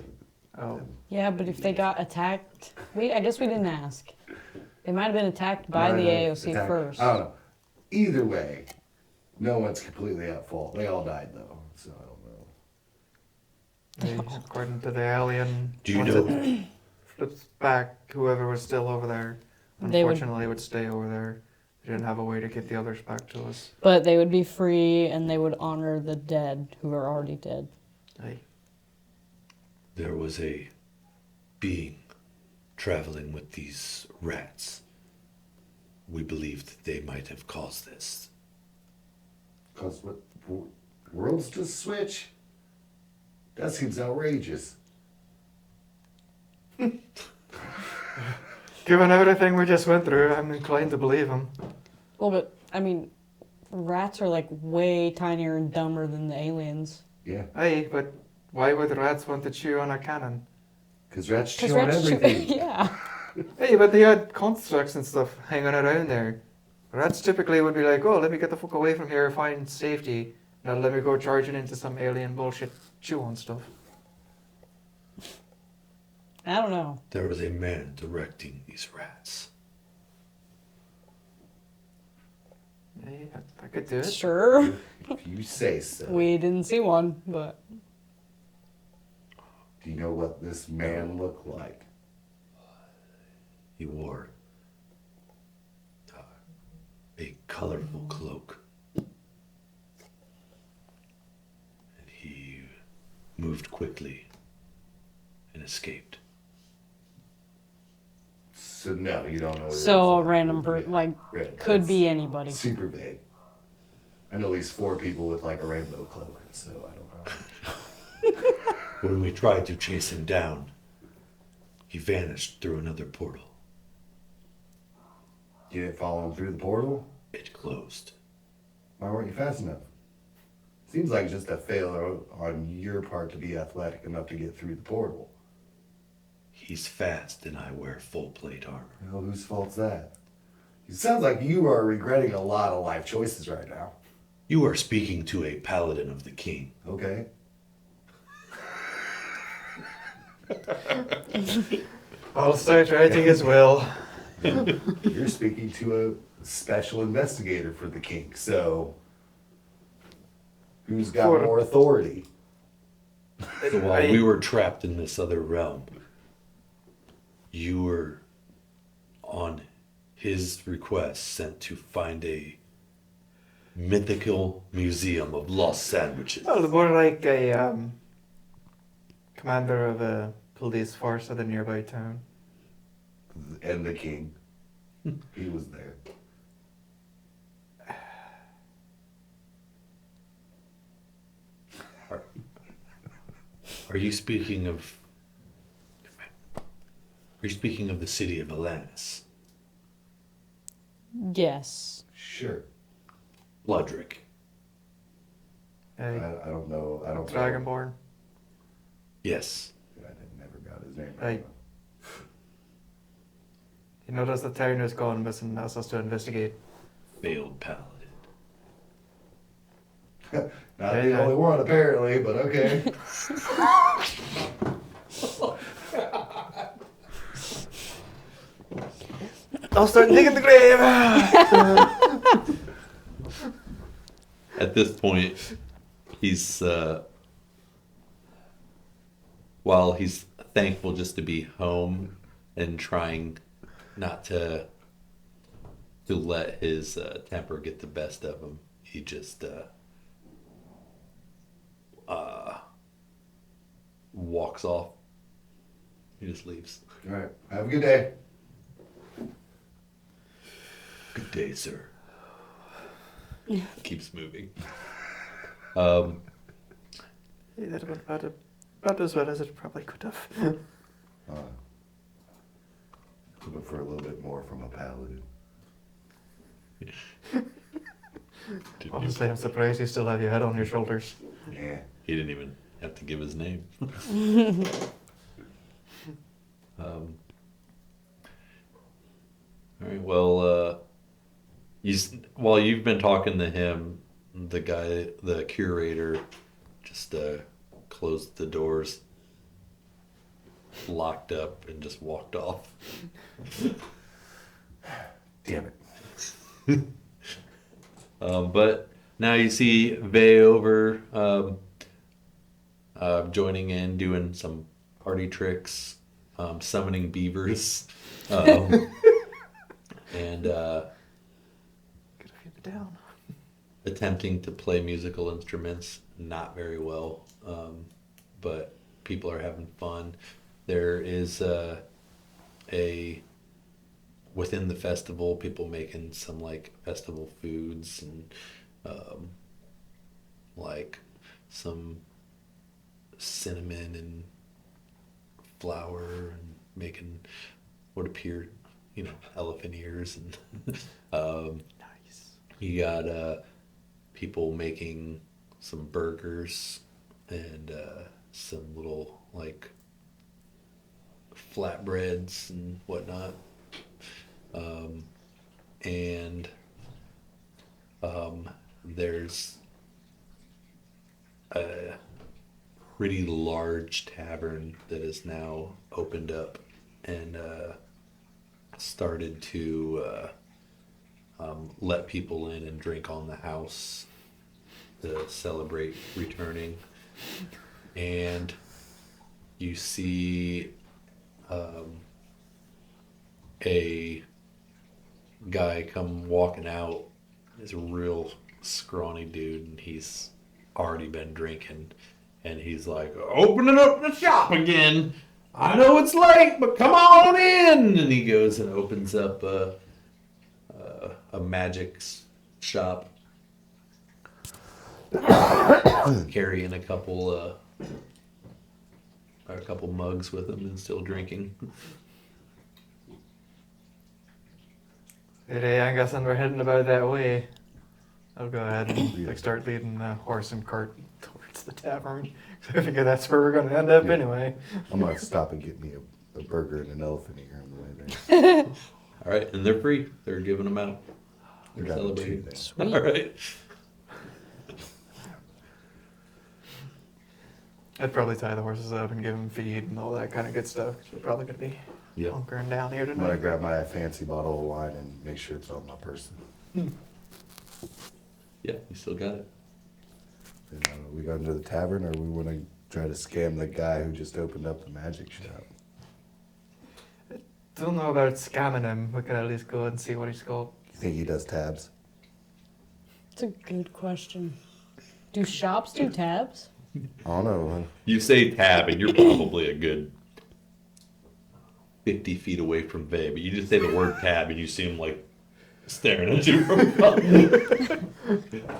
Oh. Yeah, but if they got attacked, I guess we didn't ask. They might have been attacked by the AOC Attack- first. I don't know. Either way, no one's completely at fault. They all died though, so I don't know. Hey, according to the alien, Do you once know? it flips back, whoever was still over there, They would- unfortunately, would stay over there. They didn't have a way to get the others back to us. But they would be free and they would honor the dead who are already dead. Hey. There was a being traveling with these rats. We believed they might have caused this. Cause what worlds just switch? That seems outrageous. Given everything we just went through, I'm inclined to believe him. Well, but, I mean, rats are like way tinier and dumber than the aliens. Yeah, Hey, but why would rats want to chew on a cannon? because rats chew 'Cause on rats chew- everything. yeah. Hey, but they had constructs and stuff hanging around there. Rats typically would be like, oh, let me get the fuck away from here, find safety. Now let me go charging into some alien bullshit chew on stuff. I don't know. There was a man directing these rats. Hey, I could do it. Sure. If you say so. We didn't see one, but Do you know what this man looked like? He wore a colorful cloak. And he moved quickly and escaped. So no, you don't know. What it so a is. random Yeah, like right, could that's be anybody. super vague. I know at least 4 people with like a rainbow cloak, so I don't know. When we tried to chase him down, he vanished through another portal. You didn't follow him through the portal? It closed. Why weren't you fast enough? Seems like just a failure on your part to be athletic enough to get through the portal. He's fast and I wear full plate armor. Well, whose fault's that? It sounds like you are regretting a lot of life choices right now. You are speaking to a paladin of the king. Okay. I'll start writing as well. You're speaking to a special investigator for the king, so who's got For- more authority? So while we were trapped in this other realm, you were on his request sent to find a mythical museum of lost sandwiches. Well, more like a commander of a police force of the nearby town. And the king. He was there. Are you speaking of? Are you speaking of the city of Atlantis? Yes. Sure. Bloodrick. I Hey, don't know. I don't know. Dragonborn. Yes. I never got his name. Right. He noticed the town was gone missing and asked us to investigate. Failed paladin. Not Hey, the only one apparently, but okay. I'll start digging the grave. At this point, he's while he's thankful just to be home and trying not to let his temper get the best of him, he just walks off. He just leaves. All right. Have a good day. Good day, sir. Keeps moving. Hey, that went about as well as it probably could have. Looking for a little bit more from a paladin. Honestly, I'm surprised you still have your head on your shoulders. Yeah. He didn't even have to give his name. All right. Well, while you've been talking to him, the curator, just closed the doors, locked up, and just walked off. Damn it. But now you see Vay over joining in, doing some party tricks, summoning beavers, and Gotta feed it down. attempting to play musical instruments. Not very well, but people are having fun. There is within the festival, people making some like festival foods and like some cinnamon and flour and making what appear, elephant ears and Nice. you got people making some burgers and some little like flatbreads and whatnot. And there's a pretty large tavern that is now opened up and started to let people in and drink on the house to celebrate returning. And you see a guy come walking out. He's a real scrawny dude, and he's already been drinking. And he's like, opening up the shop again. I know it's late, but come on in. And he goes and opens up a magic shop, carrying a couple mugs with him and still drinking. Hey, I'm guessing we're heading about that way. I'll go ahead and start leading the horse and cart towards the tavern. I figure that's where we're going to end up Yeah. anyway. I'm going to stop and get me a burger and an elephant ear on the way there. All right, and they're free. They're giving them out. I They're got two celebrating. then. Sweet. All right. I'd probably tie the horses up and give them feed and all that kind of good stuff. Because we're probably going to be Yep. hunkering down here I'm going to tonight. grab my fancy bottle of wine and make sure it's on my person. Yeah, you still got it. And, we go into the tavern, or we want to try to scam the guy who just opened up the magic shop? Don't know about scamming him. We can at least go and see what he's called. You think he does tabs? It's a good question. Do shops do tabs? I don't know. You say tab, and you're probably a good 50 feet away from Vay, but you just say the word tab, and you see him like staring at you from above. It's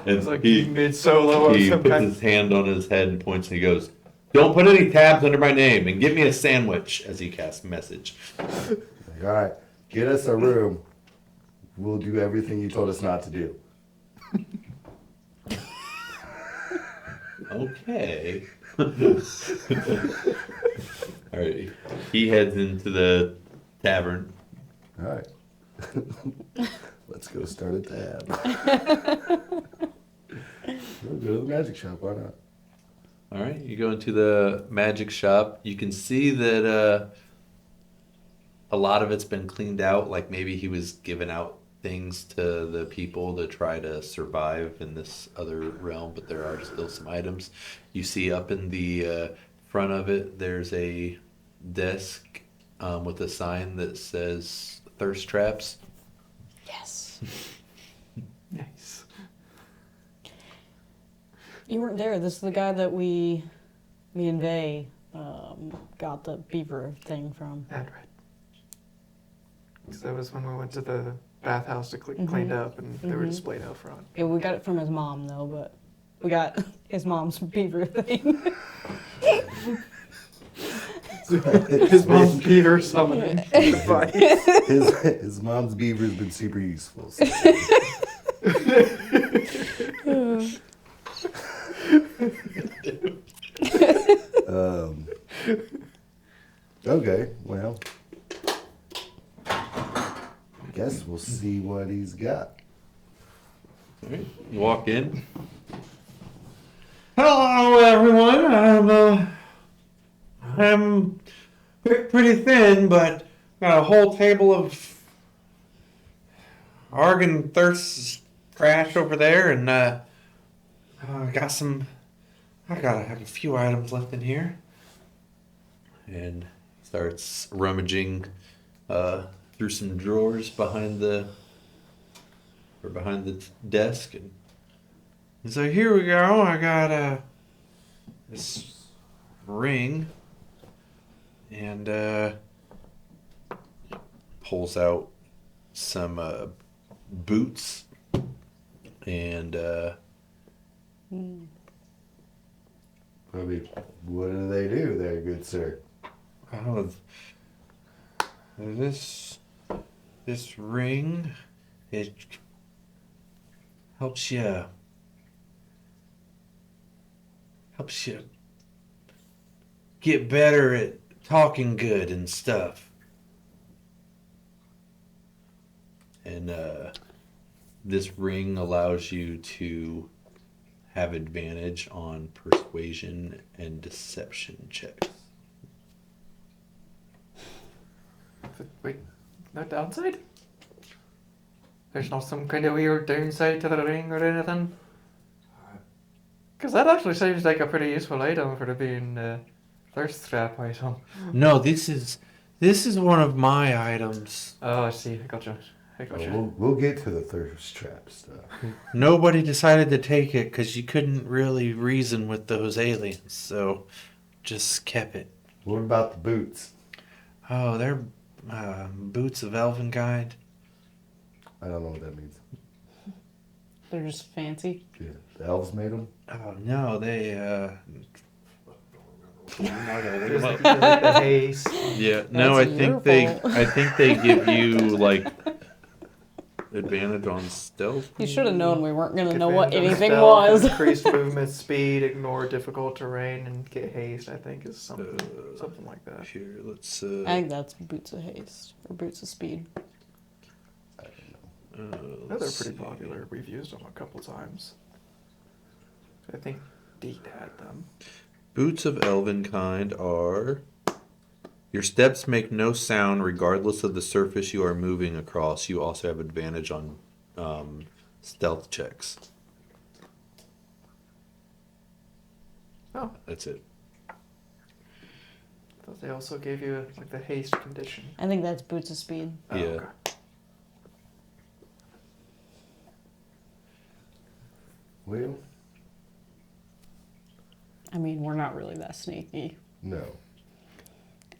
And like he he made solo of he some puts kind. his hand on his head and points, and he goes, "Don't put any tabs under my name, and give me a sandwich." As he casts message. Like, all right, get us a room. We'll do everything you told us not to do. Okay. All right. He heads into the tavern. All right. Let's go start a tab. We'll go to the magic shop. Why not? All right, you go into the magic shop. You can see that a lot of it's been cleaned out. Like maybe he was giving out things to the people to try to survive in this other realm, but there are still some items. You see up in the front of it, there's a desk with a sign that says thirst traps. Yes. Nice. You weren't there. This is the guy that me and Vay got the beaver thing from. That's right. So that was when we went to the bathhouse to clean up, and they were displayed out front. Yeah, we got it from his mom though, but we got his mom's beaver thing. His mom's beaver summoning device. His mom's beaver's been super useful. So. Okay, well, guess we'll see what he's got. All right, you walk in. Hello, everyone. I'm pretty thin, but got a whole table of Argon thirst trash over there, and I have a few items left in here. And he starts rummaging through some drawers behind the desk, and so here we go. I got this ring, and pulls out some boots, and I mean, what do they do there, good sir? oh, this ring, it helps you get better at talking good and stuff. And this ring allows you to have advantage on persuasion and deception checks. Wait, no downside? There's not some kind of weird downside to the ring or anything? Because that actually seems like a pretty useful item for it being a thirst trap item. No, this is one of my items. Oh, I see. I gotcha. We'll get to the thirst trap stuff. Nobody decided to take it because you couldn't really reason with those aliens, so just kept it. What about the boots? Oh, they're boots of elven kind. I don't know what that means. They're just fancy. Yeah, the elves made them. Oh no, they I'm not gonna look There's them up. like the haze. Yeah, no, That's I your think fault. they give you like advantage on stealth. You should have known we weren't gonna know Advantage what on anything stealth, was. Increased movement speed, ignore difficult terrain, and get haste, I think is something like that. Here, let's I think that's boots of haste or boots of speed. No, they're let's pretty see. popular. We've used them a couple times. I think Deet had them. Boots of elven kind are your steps make no sound regardless of the surface you are moving across. You also have advantage on stealth checks. Oh, That's it. I thought they also gave you like the haste condition. I think that's boots of speed. Oh, Yeah. okay. Well, I mean, we're not really that sneaky. no.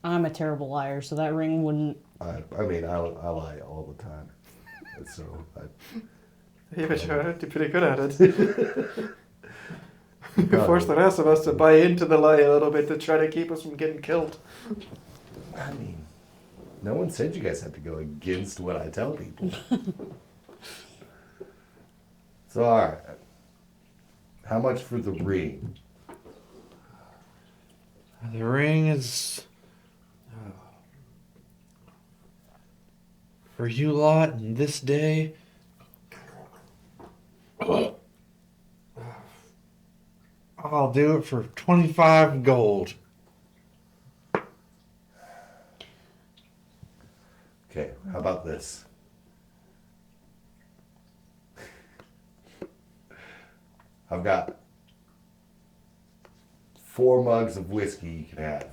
I'm a terrible liar, so that ring wouldn't. I mean, I lie all the time. So, Yeah, but you're pretty good at it. You force the rest of us to buy into the lie a little bit to try to keep us from getting killed. I mean, no one said you guys have to go against what I tell people. So, all right. How much for the ring? The ring is for you lot in this day. I'll do it for 25 gold. Okay, how about this? I've got 4 mugs of whiskey you can have.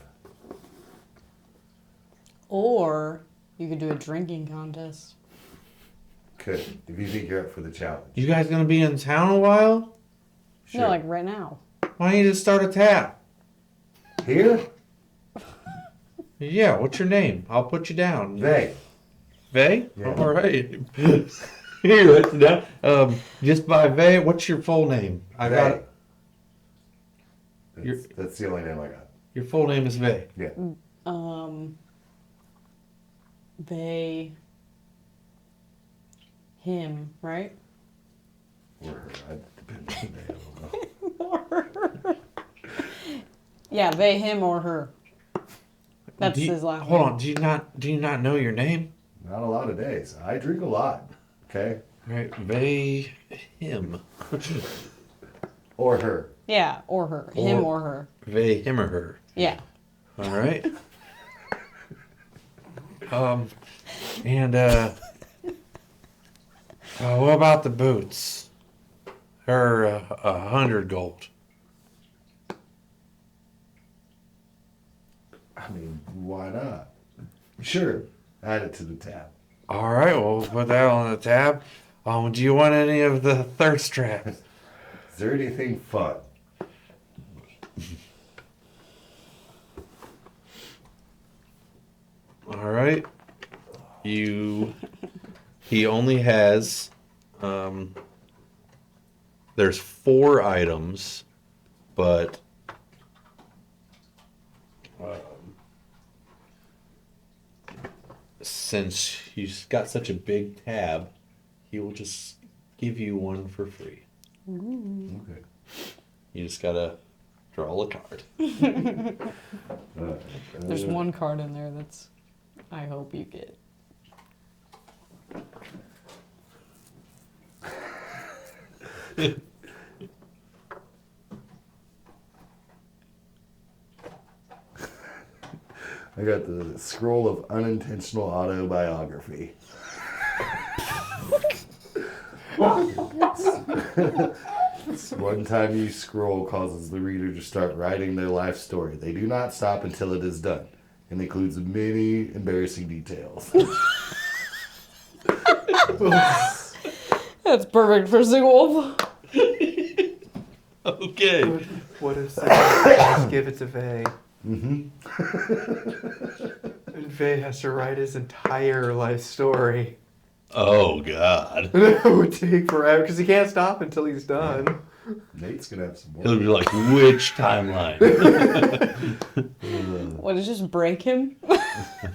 Or you could do a drinking contest. Could, if you think you're up for the challenge. You guys gonna be in town a while? Sure. No, like right now. Why don't you just start a tap? Here? Yeah, what's your name? I'll put you down. They. Vay? Yeah. All right. Here, that's down. Just by Vay, what's your full name? I got it. That's the only name I got. Your full name is Vay. Yeah. They, him, right? Or her. Depends on the name. I don't know. Yeah, they, him, or her. That's his last Hold name. on. Do you not know your name? Not a lot of days. I drink a lot. Okay? All right, Vay, him. Or her. Yeah, or her. Him or her. Vay, him or her. Yeah. All right. And what about the boots? They're 100 gold. I mean, why not? Sure. Add it to the tab. All right, well, we'll put that on the tab. Do you want any of the thirst traps? Is there anything fun? All right. He only has, there's 4 items, but since you've got such a big tab, he will just give you one for free. Okay. You just gotta draw a card. There's one card in there that's, I hope you get. I got the scroll of unintentional autobiography. One time you scroll causes the reader to start writing their life story. They do not stop until it is done and includes many embarrassing details. That's perfect for Zigwolf. Okay. What if someone just give it to Vay? Mm-hmm. And Vay has to write his entire life story. Oh, God. It would take forever because he can't stop until he's done. Nate's gonna have some more. He'll be like, which timeline? What, does just break him?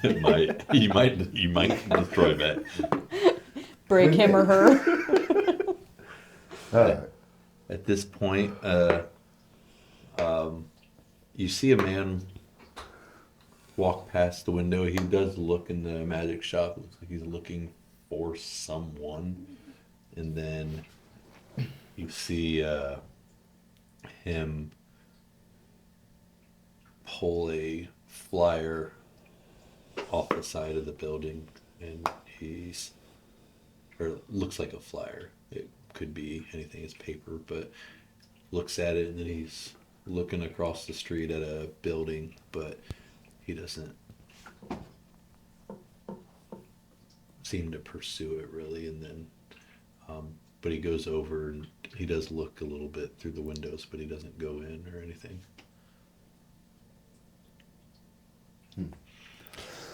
It might. You might destroy that. Break him or her? At this point, you see a man walk past the window. He does look in the magic shop. Looks like he's looking for someone. And then you see him pull a flyer off the side of the building, and or looks like a flyer. It could be anything, it's paper, but looks at it, and then he's looking across the street at a building, but he doesn't seem to pursue it really. And then but he goes over and he does look a little bit through the windows, but he doesn't go in or anything.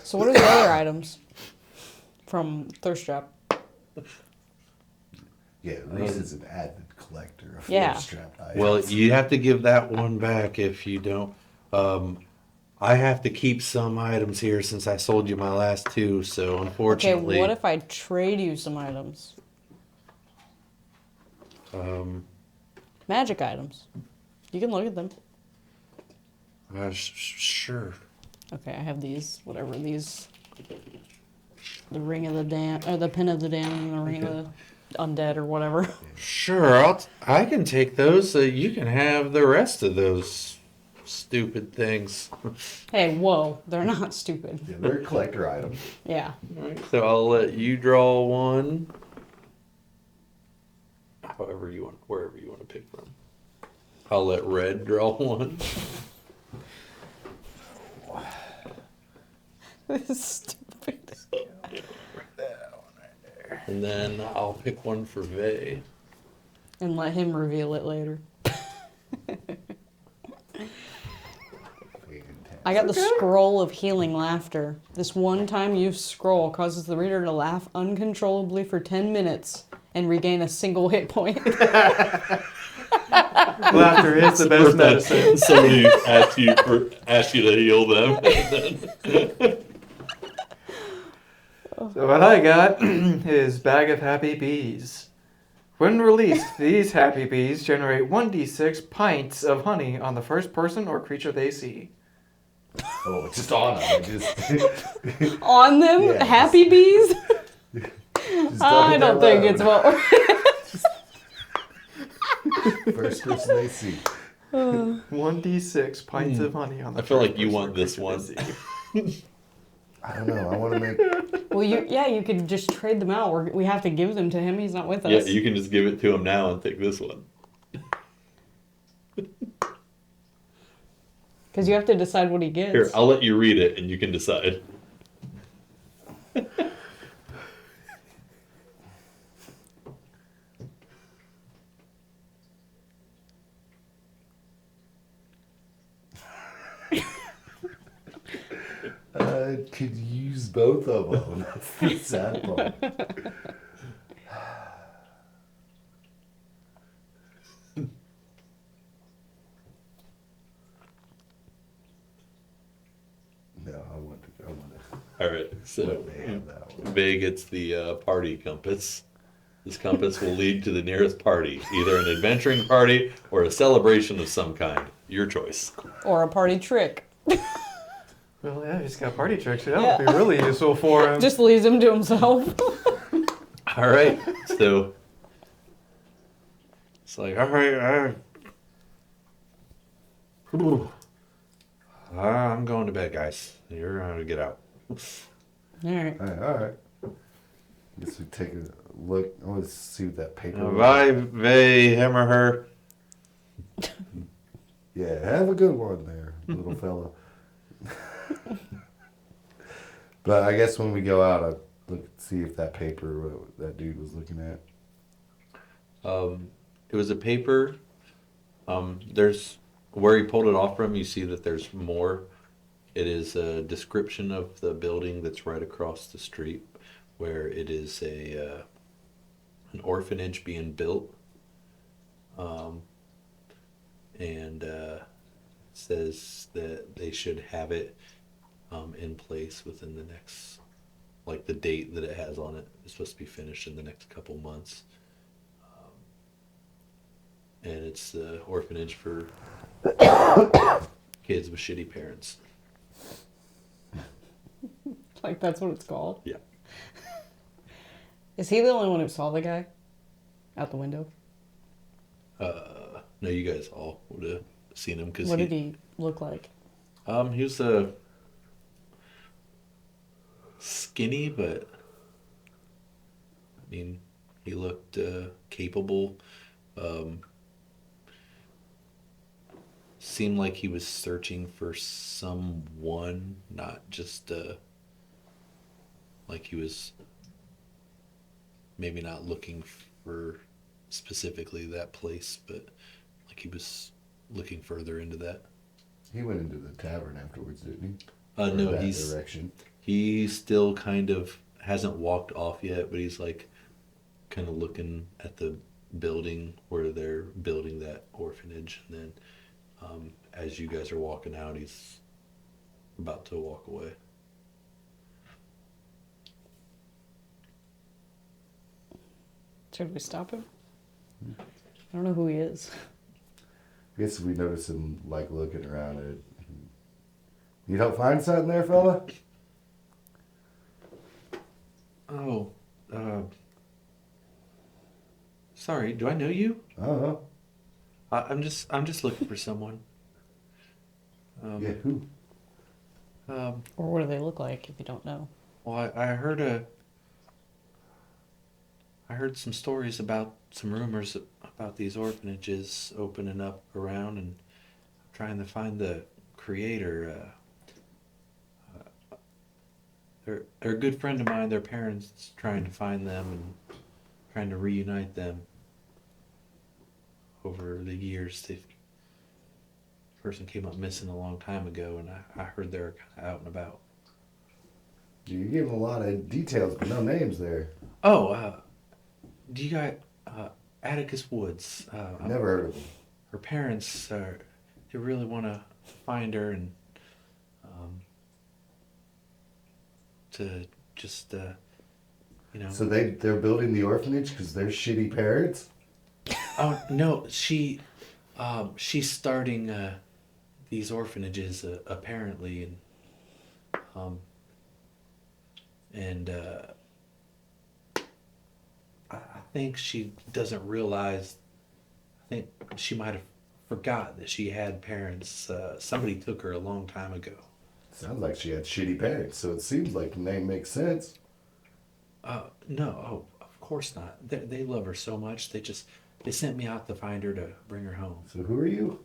So what are the other items from Thirst Trap? Yeah, Reese is an avid collector of Yeah. strapped items. Well, you have to give that one back if you don't. I have to keep some items here since I sold you my last 2, so Okay, unfortunately. what if I trade you some items? Magic items. You can look at them. Sure. Okay, I have these. Whatever these. The ring of the dam, or the pin of the dam, and the ring of the. undead or whatever. Sure, I can take those. So you can have the rest of those stupid things. Hey, whoa, they're not stupid. Yeah, they're collector items. Yeah. All right, so I'll let you draw one. However you want, wherever you want to pick from. I'll let Red draw one. This is stupid. And then I'll pick one for Vay. And let him reveal it later. I got the scroll of healing laughter. This one-time use scroll causes the reader to laugh uncontrollably for 10 minutes and regain a single hit point. Laughter is the best medicine. Somebody asked you to heal them. So what I got is Bag of Happy Bees. When released, these happy bees generate 1d6 pints of honey on the first person or creature they see. Oh, just on them. Just, On them? Yeah, Happy bees? just I don't think it's what we're... first person they see. 1d6 pints of honey on the I feel first like you person want or this creature one. they see. I don't know. I want to make. Well, you could just trade them out. We have to give them to him. He's not with us. Yeah, you can just give it to him now and take this one. Because you have to decide what he gets. Here, I'll let you read it and you can decide. I could use both of them. That's the sad part. No, I want to. All right, so They have that one. Vay gets the party compass. This compass will lead to the nearest party, either an adventuring party or a celebration of some kind. Your choice. Or a party trick. Well, yeah, he's got party tricks. That would be really useful for him. Just leaves him to himself. All right, so it's like, all right, I'm going to bed, guys. You're going to get out. All right. All right. Guess we take a look. I want to see what that paper. Bye, Vay, him or her. Yeah, have a good one there, little fella. But I guess when we go out, I look see if that paper what that dude was looking at. It was a paper. There's where he pulled it off from. You see that there's more. It is a description of the building that's right across the street, where it is an orphanage being built, and says that they should have it in place within the next, like the date that it has on it is supposed to be finished in the next couple months. And it's the orphanage for kids with shitty parents. Like, that's what it's called? Yeah. Is he the only one who saw the guy? Out the window? No, you guys all would have seen him because What did he look like? he was skinny, but I mean, he looked capable. Seemed like he was searching for someone, not just like he was maybe not looking for specifically that place, but like he was looking further into that. He went into the tavern afterwards, didn't he? Or No, that he's direction. he still kind of hasn't walked off yet, but he's like kind of looking at the building where they're building that orphanage, and then as you guys are walking out, he's about to walk away. Should we stop him? I don't know who he is. I guess we notice him like looking around it. You don't find something there, fella? Oh, Sorry, do I know you? I don't know. I'm just looking for someone. Yeah, who? Or what do they look like if you don't know? Well, I heard some stories about some rumors about these orphanages opening up around and trying to find the creator. They're a good friend of mine. Their parents trying to find them and trying to reunite them over the years. This person came up missing a long time ago, and I heard they're kind of out and about. You gave him a lot of details, but no names there. Oh, do you guys, Atticus Woods? Never heard of him. Her parents, they really want to find her and to just, So they're building the orphanage because they're shitty parents? Oh no, she's starting these orphanages apparently, and I think she doesn't realize. I think she might have forgot that she had parents. Somebody took her a long time ago. Sounds like she had shitty parents, so it seems like the name makes sense. No, oh, of course not. They love her so much. They sent me out to find her to bring her home. So who are you?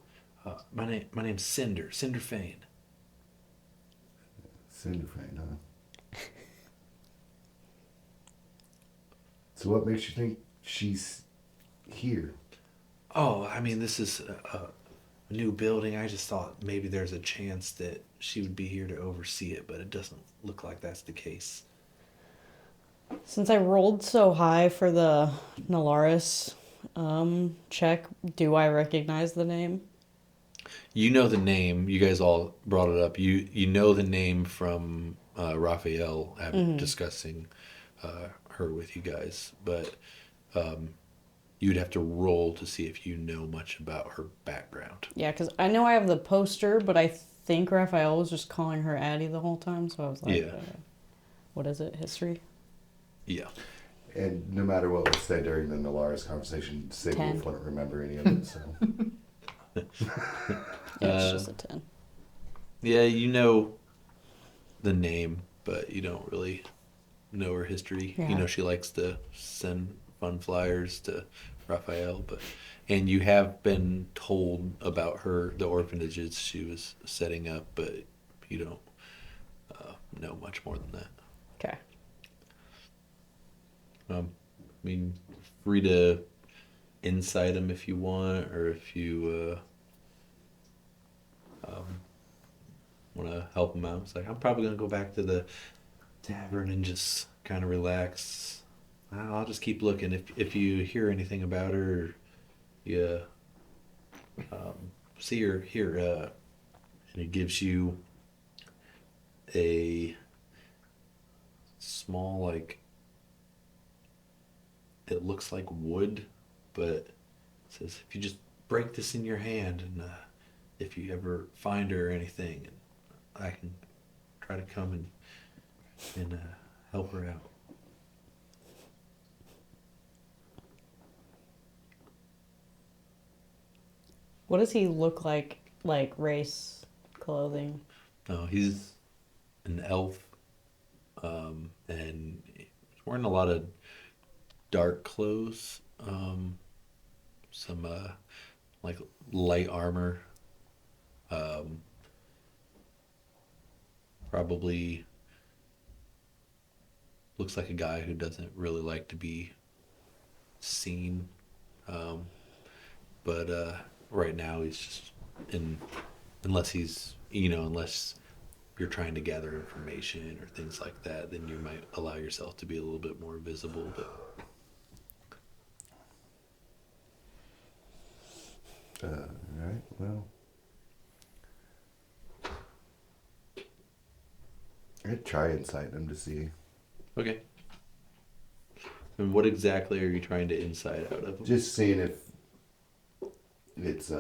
My name's Cinder Fane. Cinderfane, huh? So what makes you think she's here? Oh, I mean, this is a new building. I just thought maybe there's a chance that she would be here to oversee it, but it doesn't look like that's the case. Since I rolled so high for the Nalaris check, do I recognize the name? You know the name. You guys all brought it up. You know the name from Raphael discussing her with you guys, but you'd have to roll to see if you know much about her background. Yeah, because I know I have the poster, but I think Raphael was just calling her Addie the whole time, so I was like, Yeah. What is it? History? Yeah. And no matter what we say during the Nalaris conversation, Sid 10. Wolf wouldn't remember any of it, so. Yeah, it's just a 10. Yeah, you know the name, but you don't really know her history. Yeah. You know she likes to send fun flyers to Raphael, and you have been told about the orphanages she was setting up, but you don't know much more than that. Okay. I mean, free to insight them if you want, or if you want to help them out. It's like, I'm probably going to go back to the tavern and just kind of relax. I'll just keep looking. If you hear anything about her, or you see her here, and it gives you a small, like, it looks like wood, but it says if you just break this in your hand, and if you ever find her or anything, I can try to come and help her out. What does he look like race, clothing? No, he's an elf, and he's wearing a lot of dark clothes, some like light armor, probably looks like a guy who doesn't really like to be seen, but right now he's just unless you're trying to gather information or things like that, then you might allow yourself to be a little bit more visible, but Alright, well. I'd try inciting him to see. okay. And what exactly are you trying to insight out of him? Just seeing if it's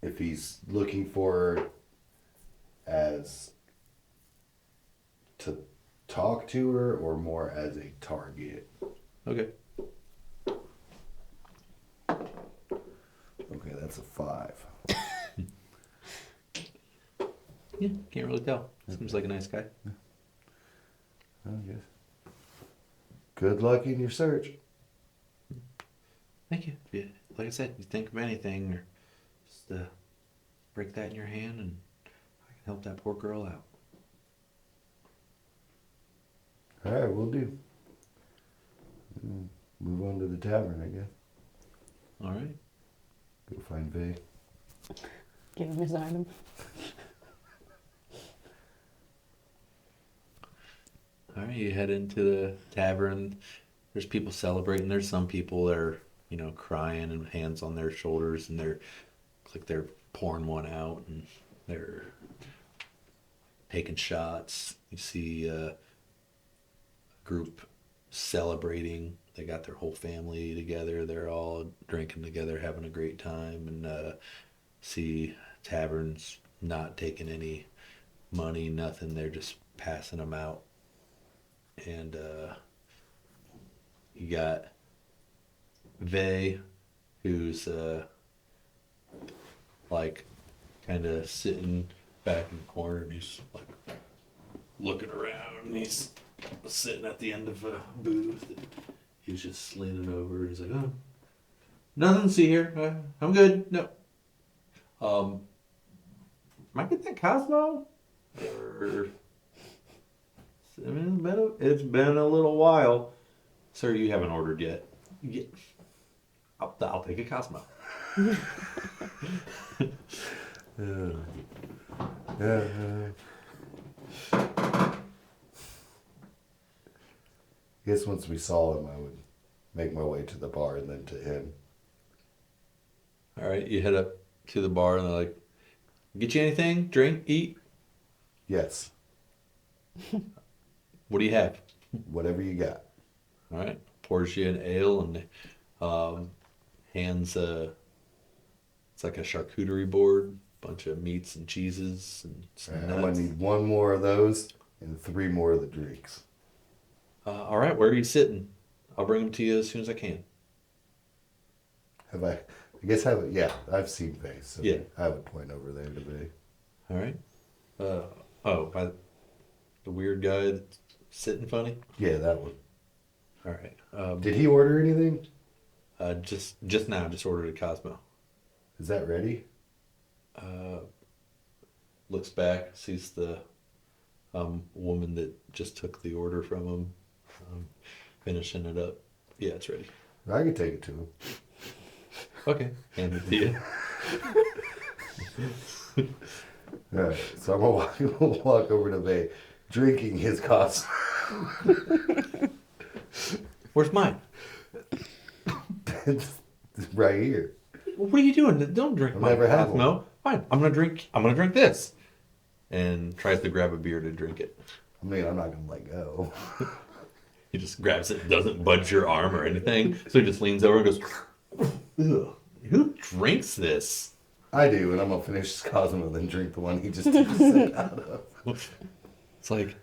if he's looking for her as to talk to her or more as a target? Okay. Okay, that's a 5. Yeah, can't really tell. Seems like a nice guy. I guess. Good luck in your search. Thank you. Yeah, like I said, you think of anything, or just break that in your hand, and I can help that poor girl out. All right, we'll do. Move on to the tavern, I guess. All right. Go find Vay. Give him his item. All right, you head into the tavern. There's people celebrating. There's some people that are, crying and hands on their shoulders, and they're pouring one out, and they're taking shots. You see a group celebrating. They got their whole family together. They're all drinking together, having a great time, and see taverns not taking any money, nothing. They're just passing them out. And you got Vay, who's like kind of sitting back in the corner, and he's like looking around, and he's sitting at the end of a booth. He's just leaning over, and he's like, "Oh, nothing to see here. I'm good. No. Might get that Cosmo? Or, I mean, it's been a little while. Sir, you haven't ordered yet. I'll take a Cosmo." I guess once we saw him, I would make my way to the bar and then to him. All right, you head up to the bar, and they're like, "Get you anything? Drink? Eat? Yes, What do you have?" whatever you got. All right, pours you an ale, and hands it's like a charcuterie board, bunch of meats and cheeses and some I'm nuts. gonna need 1 more of those and 3 more of the drinks. All right, where are you sitting? I'll bring them to you as soon as I can. Have I? I guess I would. Yeah, I've seen Vay, so Yeah. I would point over there to Vay. All right. By the weird guy that's sitting funny. Yeah, that one. All right. Did he order anything? Just now, just ordered a Cosmo. Is that ready? Looks back, sees the woman that just took the order from him, finishing it up. Yeah, it's ready. I can take it to him. Okay, hand it to you. All right, so I'm gonna walk over to Vay, drinking his Cosmo. Where's mine? It's right here. What are you doing? Don't drink I've my never had Cosmo. Fine, I'm gonna drink this. And tries to grab a beer to drink it. I mean, I'm not gonna let go. He just grabs it, doesn't budge your arm or anything. So he just leans over and goes, "Ugh, who drinks this?" I do, and I'm gonna finish his Cosmo and then drink the one he just took a sip out of. It's like,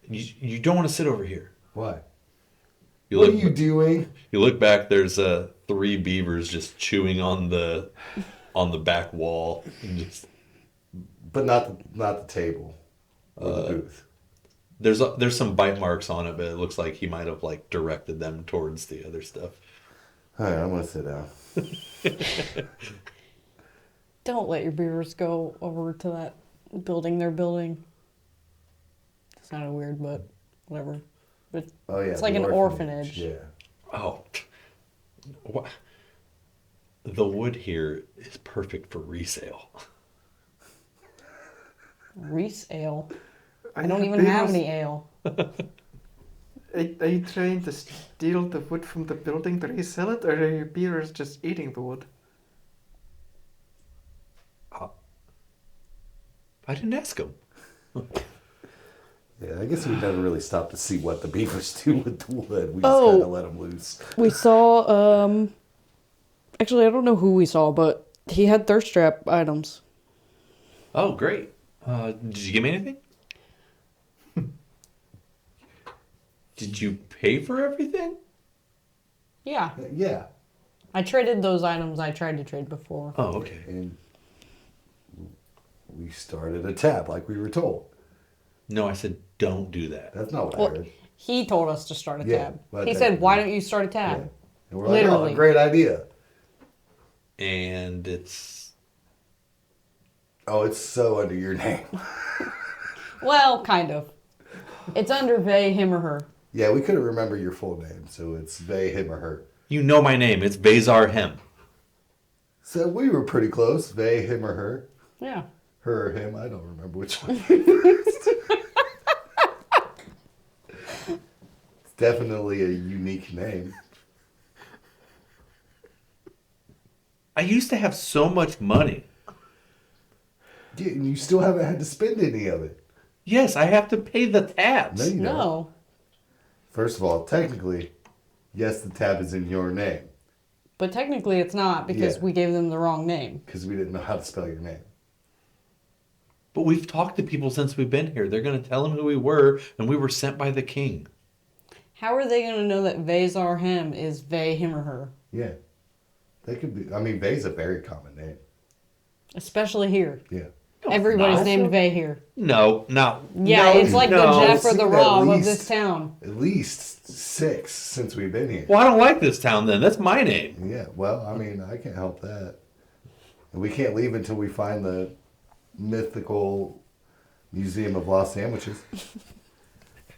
you don't want to sit over here. Why? You What look, are you doing? You look back. There's 3 beavers just chewing on the back wall. And just, But not the table or the booth. there's some bite marks on it, but it looks like he might have like directed them towards the other stuff. All right, I'm gonna sit down. Don't let your beavers go over to that building they're building. It sounded weird, but whatever. But Oh yeah, it's like the an orphanage. Yeah. Oh, what? The wood here is perfect for resale. Reese ale. I Are don't your even have beavers- any ale. Are you trying to steal the wood from the building to resell it, or are your beavers just eating the wood? I didn't ask him. Yeah, I guess we never really stopped to see what the beavers do with the wood. We just Oh. kind of let them loose. We saw, actually, I don't know who we saw, but he had thirst trap items. Oh, great. Did you give me anything? Did you pay for everything? Yeah. Yeah. I traded those items I tried to trade before. Oh, okay. And we started a tab like we were told. No, I said don't do that. That's not what I Well, heard. he told us to start a Yeah, tab. but He that- said, "Why don't you start a Yeah. tab?" And we're like, Literally. oh, great idea. And it's Oh, it's so under your name. Well, kind of. It's under they, him, or her. Yeah, we couldn't remember your full name, so it's they, him, or her. you know my name. It's Bazar Him. So we were pretty close. They, him, or her. Yeah. Her or him. I don't remember which one. It's definitely a unique name. I used to have so much money. Yeah, and you still haven't had to spend any of it. Yes, I have to pay the tabs. No, you don't. No. First of all, technically, yes, the tab is in your name But technically it's not because Yeah. we gave them the wrong name. because we didn't know how to spell your name. But we've talked to people since we've been here. They're going to tell them who we were, and we were sent by the king. How are they going to know that Vazar him is they, him, or her? Yeah. They could be. I mean, Vay's a very common name. Especially here. Yeah. Everybody's no. named Vay here. No, not. Yeah, no, it's like no. the Jeff or Seen the at Rob of least- this town. At least 6 since we've been here. Well, I don't like this town then. That's my name. Yeah, well, I mean, I can't help that. And we can't leave until we find the mythical Museum of Lost Sandwiches.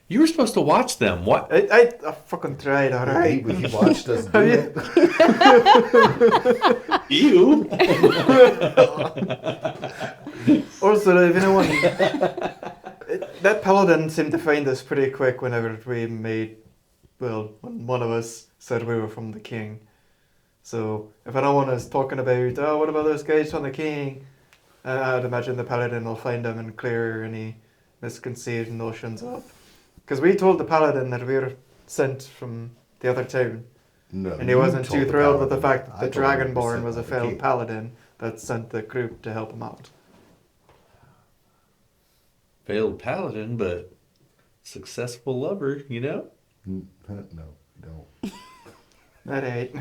You were supposed to watch them. What? I fucking tried, alright? He watched us do it. You? Also, if anyone, that paladin seemed to find us pretty quick whenever we made, well, when one of us said we were from the king. So if anyone is talking about, oh, what about those guys from the king? I'd imagine the paladin will find them and clear any misconceived notions up. Because we told the paladin that we were sent from the other town. No, And he you wasn't told too the thrilled with the paladin. fact I that the told him we Dragonborn sent was a by the failed king. paladin that sent the group to help him out. Failed paladin, but successful lover, you know? No, don't. That ain't.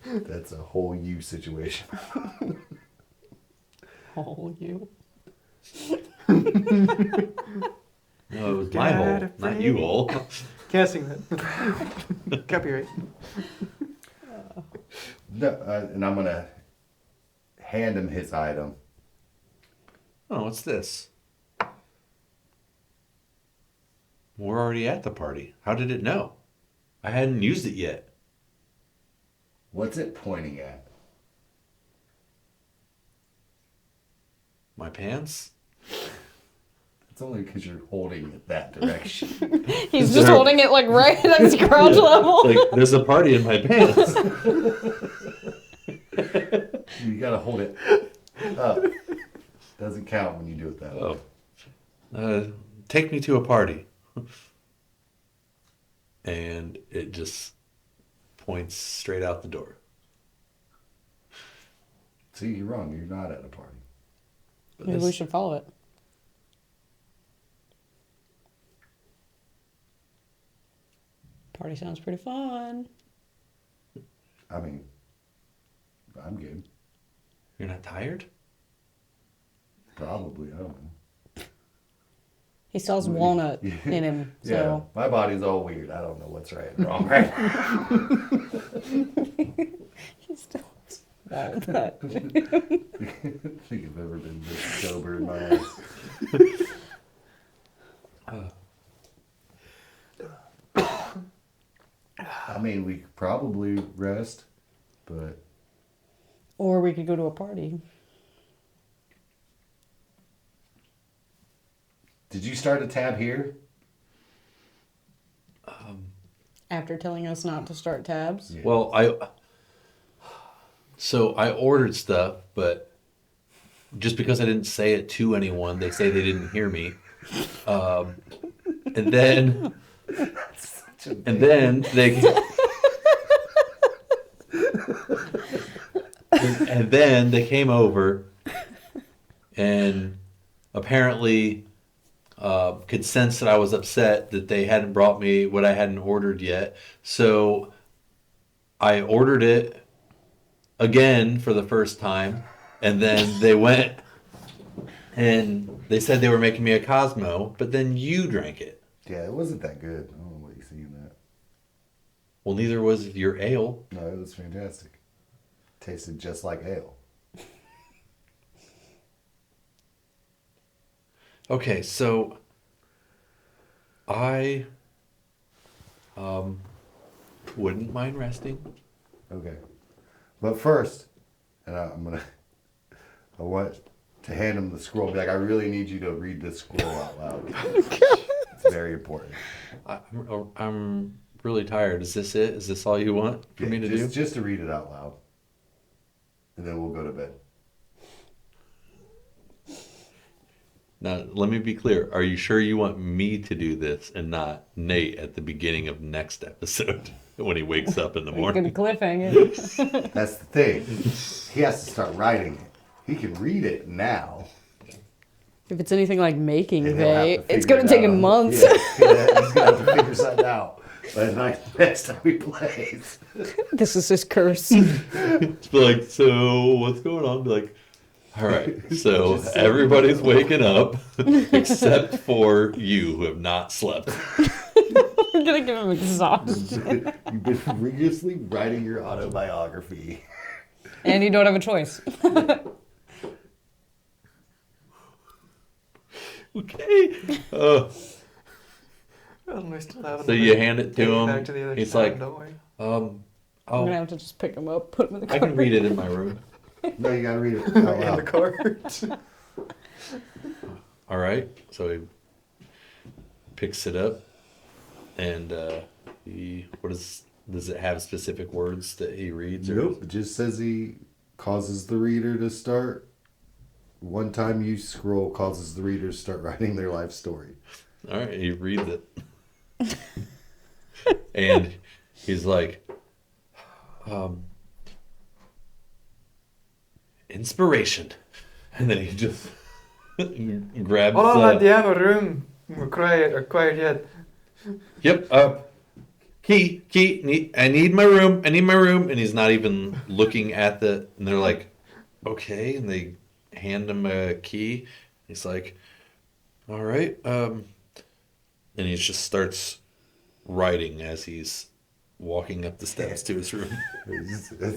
That's a whole you situation. Oh, you. No, it was my Get hole, it not free. you hole. Can't sing that. Copyright. No, and I'm gonna hand him his item. Oh, what's this? We're already at the party. How did it know? I hadn't used it yet. What's it pointing at? My pants? It's only because you're holding it that direction. He's just holding it like right at his crotch level. Like, there's a party in my pants. You gotta hold it up. Doesn't count when you do it that way. Oh. Take me to a party. And it just points straight out the door. See, you're wrong. You're not at a party. But Maybe this- we should follow it. Party sounds pretty fun. I mean, I'm good. You're not tired? Probably. I don't know. He still has Yeah. walnut Yeah. in him, Yeah, so my body's all weird. I don't know what's right and wrong right now. he still has walnut. I think I've ever been this sober in my life. I mean, we could probably rest, but Or we could go to a party. did you start a tab here? After telling us not to start tabs. Yeah. Well, I ordered stuff, but just because I didn't say it to anyone, they say they didn't hear me. And then they and then they came over, and apparently could sense that I was upset that they hadn't brought me what I hadn't ordered yet. So I ordered it again for the first time, and then they went and they said they were making me a Cosmo, but then you drank it. Yeah, it wasn't that good. I don't know what you see in that. Well, neither was your ale. No, it was fantastic. Tasted just like ale. Okay, so I wouldn't mind resting. Okay. But first, and I want to hand him the scroll. Be like, I really need you to read this scroll out loud. It's very important. I'm really tired. Is this it? Is this all you want for me to do? Just to read it out loud. And then we'll go to bed. Now, let me be clear. Are you sure you want me to do this and not Nate at the beginning of next episode when he wakes up in the We're gonna morning? cliffhang it. That's the thing. He has to start writing it. He can read it now. If it's anything like making And he'll have Vay, to it's figure gonna it take him out. months. Yeah, he's gonna have to figure something out. But next time he plays. This is his curse. Just be like, so what's going on? Be like, all right, so Just say- everybody's waking up except for you who have not slept. We're gonna give him exhaustion. You've been rigorously writing your autobiography. And you don't have a choice. Okay. Well, we still have So you hand it to Take it him. back to the other He's side, like, don't we? I'm gonna oh, have to just pick him up, put him in the I car. can read it in my room. No, you gotta read it out In the loud. cart. All right. So he picks it up, and does it have specific words that he reads? Or Nope. It just says he causes the reader to start. One time you scroll causes the reader to start writing their life story. All right, he reads it, and he's like, inspiration, and then he just grabs. Hold on, lad, do you have a room? We're quiet yet. Yep. Key. I need my room. And he's not even looking at the. And they're like, okay. And they hand him a key. He's like, all right. And he just starts writing as he's walking up the steps to his room.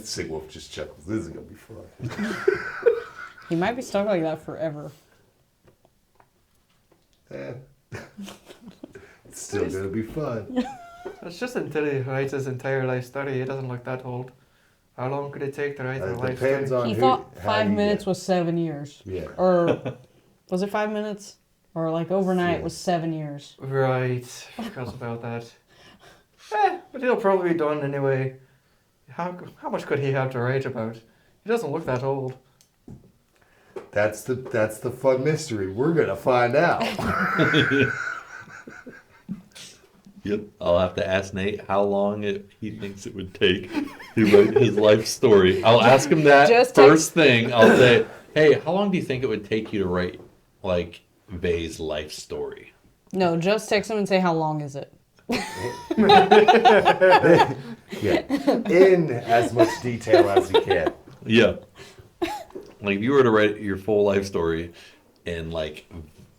Sig Wolf just chuckles. This is gonna be fun. He might be stuck like that forever. It's still gonna be fun. It's just until he writes his entire life story. He doesn't look that old. How long could it take to write a It life depends story? on He who, thought how 5 you minutes get- was 7 years. Yeah. Or was it 5 minutes? Or like overnight Yeah. was 7 years. Right, forgot about that. But he'll probably be done anyway. How much could he have to write about? He doesn't look that old. That's the fun mystery. We're gonna find out. Yep. I'll have to ask Nate how long he thinks it would take to write his life story. I'll ask him that Just first thing. I'll say, hey, how long do you think it would take you to write, like, Vay's life story? No, just text him and say, how long is it? Yeah. In as much detail as you can. Yeah. Like, if you were to write your full life story in, like,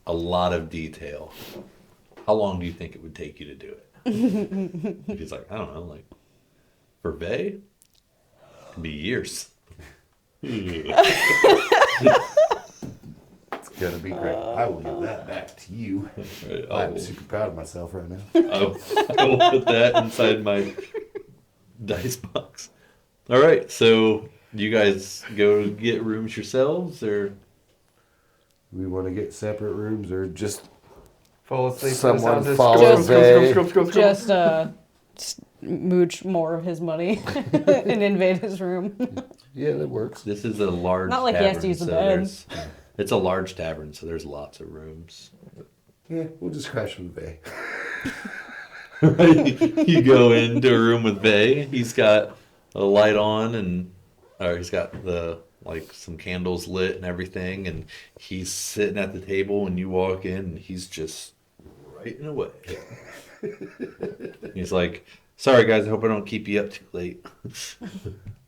a lot of detail, how long do you think it would take you to do it? If he's like, I don't know, like, for Vay, it'd be years. It's gonna be great. I will give that back to you. Right, I'm super proud of myself right now. I will put that inside my dice box. All right, so you guys go get rooms yourselves, or We want to get separate rooms or just Fall asleep. Someone to the sounds of follow scrub, Vay. scrub, scrub, scrub, scrub. Just mooch more of his money and invade his room. yeah, that works. this is a large Not like he tavern, has to use the so bed. there's- it's a large tavern, so there's lots of rooms. Yeah, we'll just crash with Bay. You go into a room with Vay. He's got a light on, or he's got the like some candles lit and everything, and he's sitting at the table, and you walk in, and he's just writing away. He's like, "Sorry guys, I hope I don't keep you up too late."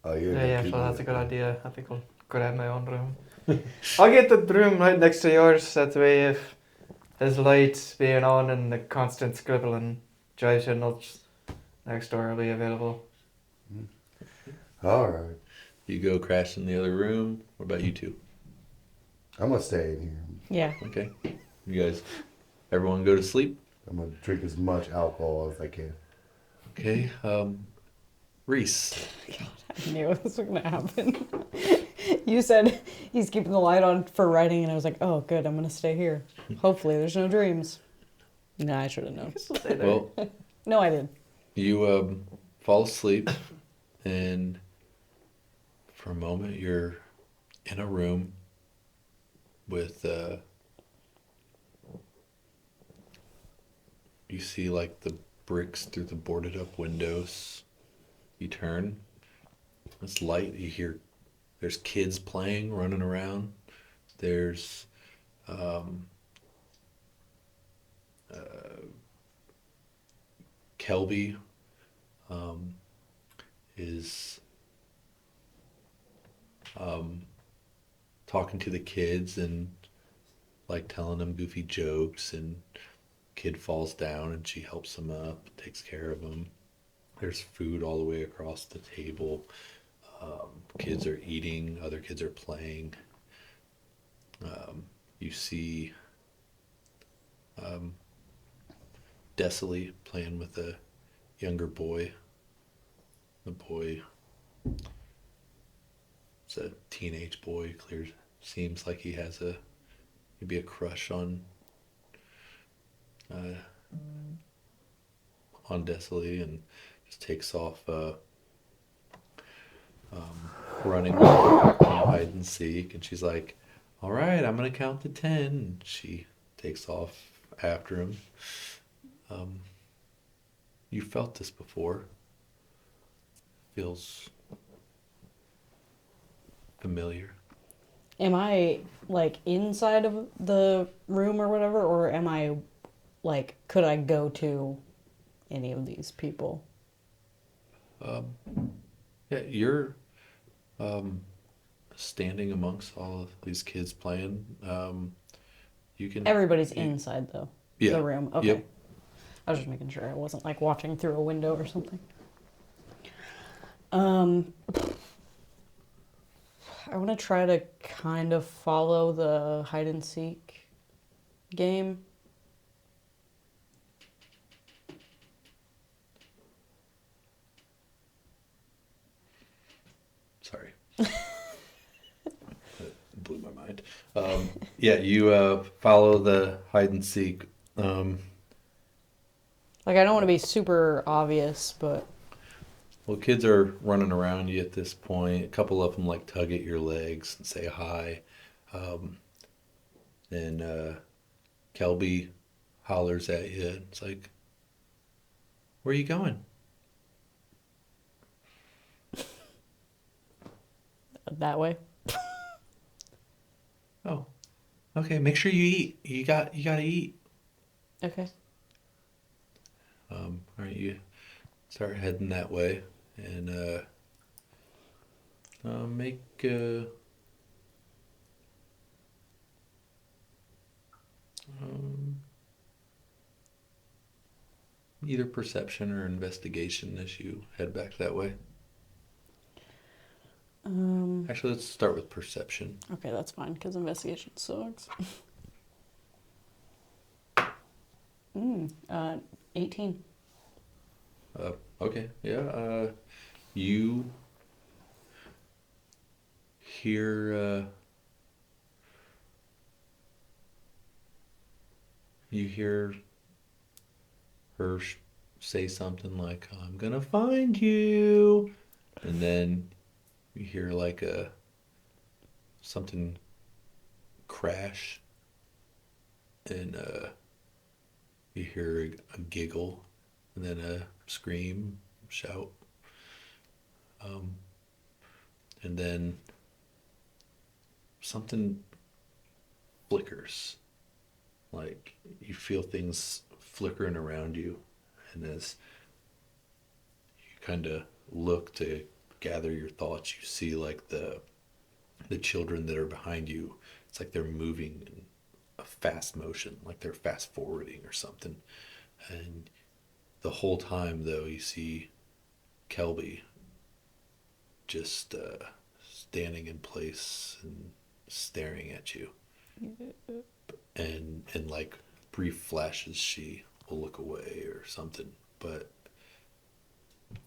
Oh, Yeah, so that's a good idea. I think I'll grab my own room. I'll get the room right next to yours. That way, if there's lights being on and the constant scribbling drives you nuts, next door will be available. All right. You go crash in the other room. What about you two? I'm gonna stay in here. Yeah. Okay, you guys, everyone go to sleep. I'm gonna drink as much alcohol as I can. Okay, Reese. God, I knew this was gonna happen. You said he's keeping the light on for writing, and I was like, oh, good, I'm gonna stay here. Hopefully, there's no dreams. No, I should have known. Just stay there. Well, No, I did. you fall asleep, and for a moment you're in a room with you see like the bricks through the boarded up windows. You turn, it's light. You hear there's kids playing, running around. There's Kelby is talking to the kids and like telling them goofy jokes, and kid falls down and she helps him up, takes care of him. There's food all the way across the table. Kids are eating, other kids are playing. You see Desilee playing with a younger boy. The boy is a teenage boy. Clear seems like he has maybe a crush on Desilee, and just takes off running hide and seek. And she's like, "All right, I'm gonna count to 10." And she takes off after him. You felt this before. Feels familiar. Am I like inside of the room or whatever, or am I like, could I go to any of these people? Yeah, you're standing amongst all of these kids playing. You can. Everybody's inside though. Yeah. The room. Okay. Yep. I was just making sure I wasn't like watching through a window or something. I want to try to kind of follow the hide and seek game. Sorry. That blew my mind. Yeah, you follow the hide and seek. Like, I don't want to be super obvious, but Well, kids are running around you at this point. A couple of them like tug at your legs and say hi. And Kelby hollers at you. It's like, "Where are you going?" that way. "Oh, okay. Make sure you eat. You gotta eat." Okay. All right, you start heading that way, and make um, either perception or investigation as you head back that way. Actually, let's start with perception. Okay, that's fine, because investigation sucks. 18. Okay, yeah. You hear her say something like, "I'm gonna find you," and then you hear like something crash, and you hear a giggle, and then a scream, shout, and then something flickers. Like you feel things flickering around you, and as you kind of look to gather your thoughts, you see like the children that are behind you. It's like they're moving in a fast motion, like they're fast forwarding or something. And the whole time, though, you see Kelby just standing in place and staring at you. And in like brief flashes, she will look away or something. But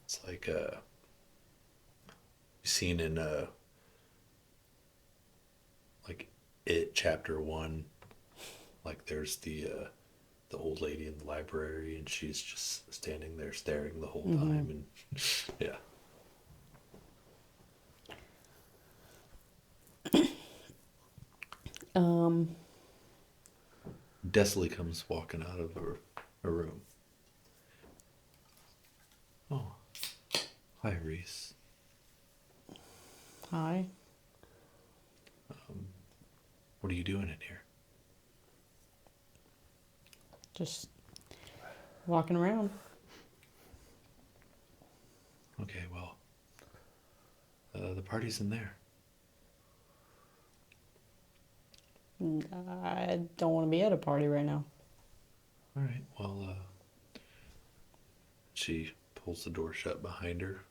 it's like seen in like It Chapter 1. Like there's the old lady in the library, and she's just standing there staring the whole time, and yeah. Desley comes walking out of a room. Oh, hi, Reese. Hi. What are you doing in here? Just walking around. Okay, well, the party's in there. I don't want to be at a party right now. All right, well, she pulls the door shut behind her.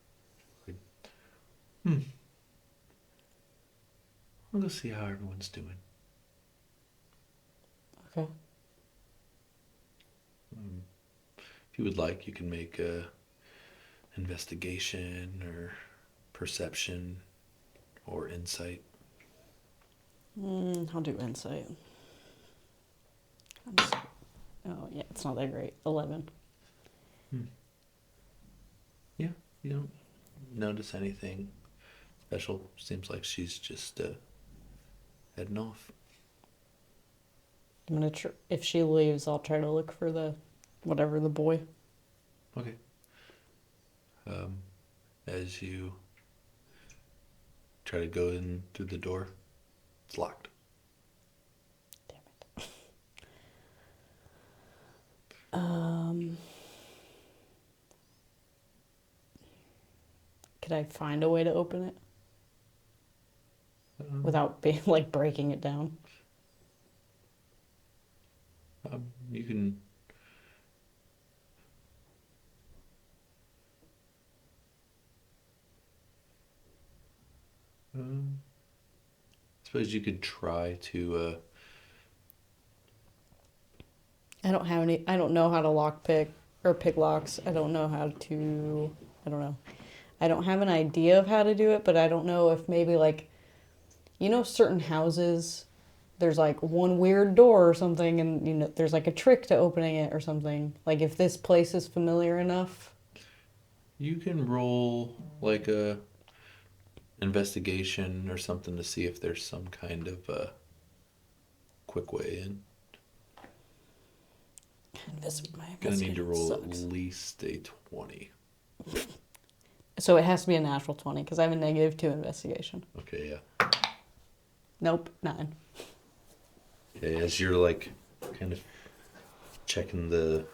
Like, I'll go see how everyone's doing. Okay. If you would like, you can make a investigation or perception or insight. I'll do insight. Oh, yeah, it's not that great. 11. Yeah, you don't notice anything special. Seems like she's just heading off. I'm gonna if she leaves, I'll try to look for the boy. Okay. As you try to go in through the door, it's locked. Damn it. Could I find a way to open it without being like breaking it down? You can. I suppose you could try to. I don't have any. I don't know how to lock pick or pick locks. I don't know how to. I don't know. I don't have an idea of how to do it, but I don't know if maybe like, certain houses, there's like one weird door or something, and there's like a trick to opening it or something. Like if this place is familiar enough. You can roll like a investigation or something to see if there's some kind of quick way in. Gonna need to roll at least a 20. So it has to be a natural 20 because I have a -2 investigation. Okay, yeah. Nope, 9. Okay, as you're like kind of checking the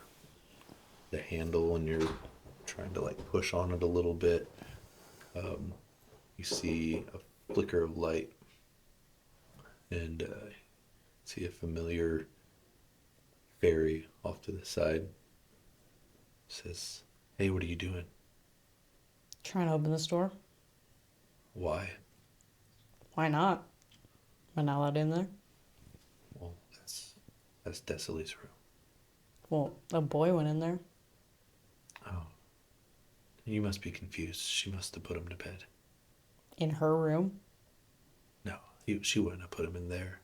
handle and you're trying to like push on it a little bit, you see a flicker of light and see a familiar fairy off to the side. Says, "Hey, what are you doing?" Trying to open this door. Why? Why not? Am I not allowed in there? Well, that's Desilee's room. Well, a boy went in there. Oh. You must be confused. She must have put him to bed. In her room? No, she wouldn't have put him in there.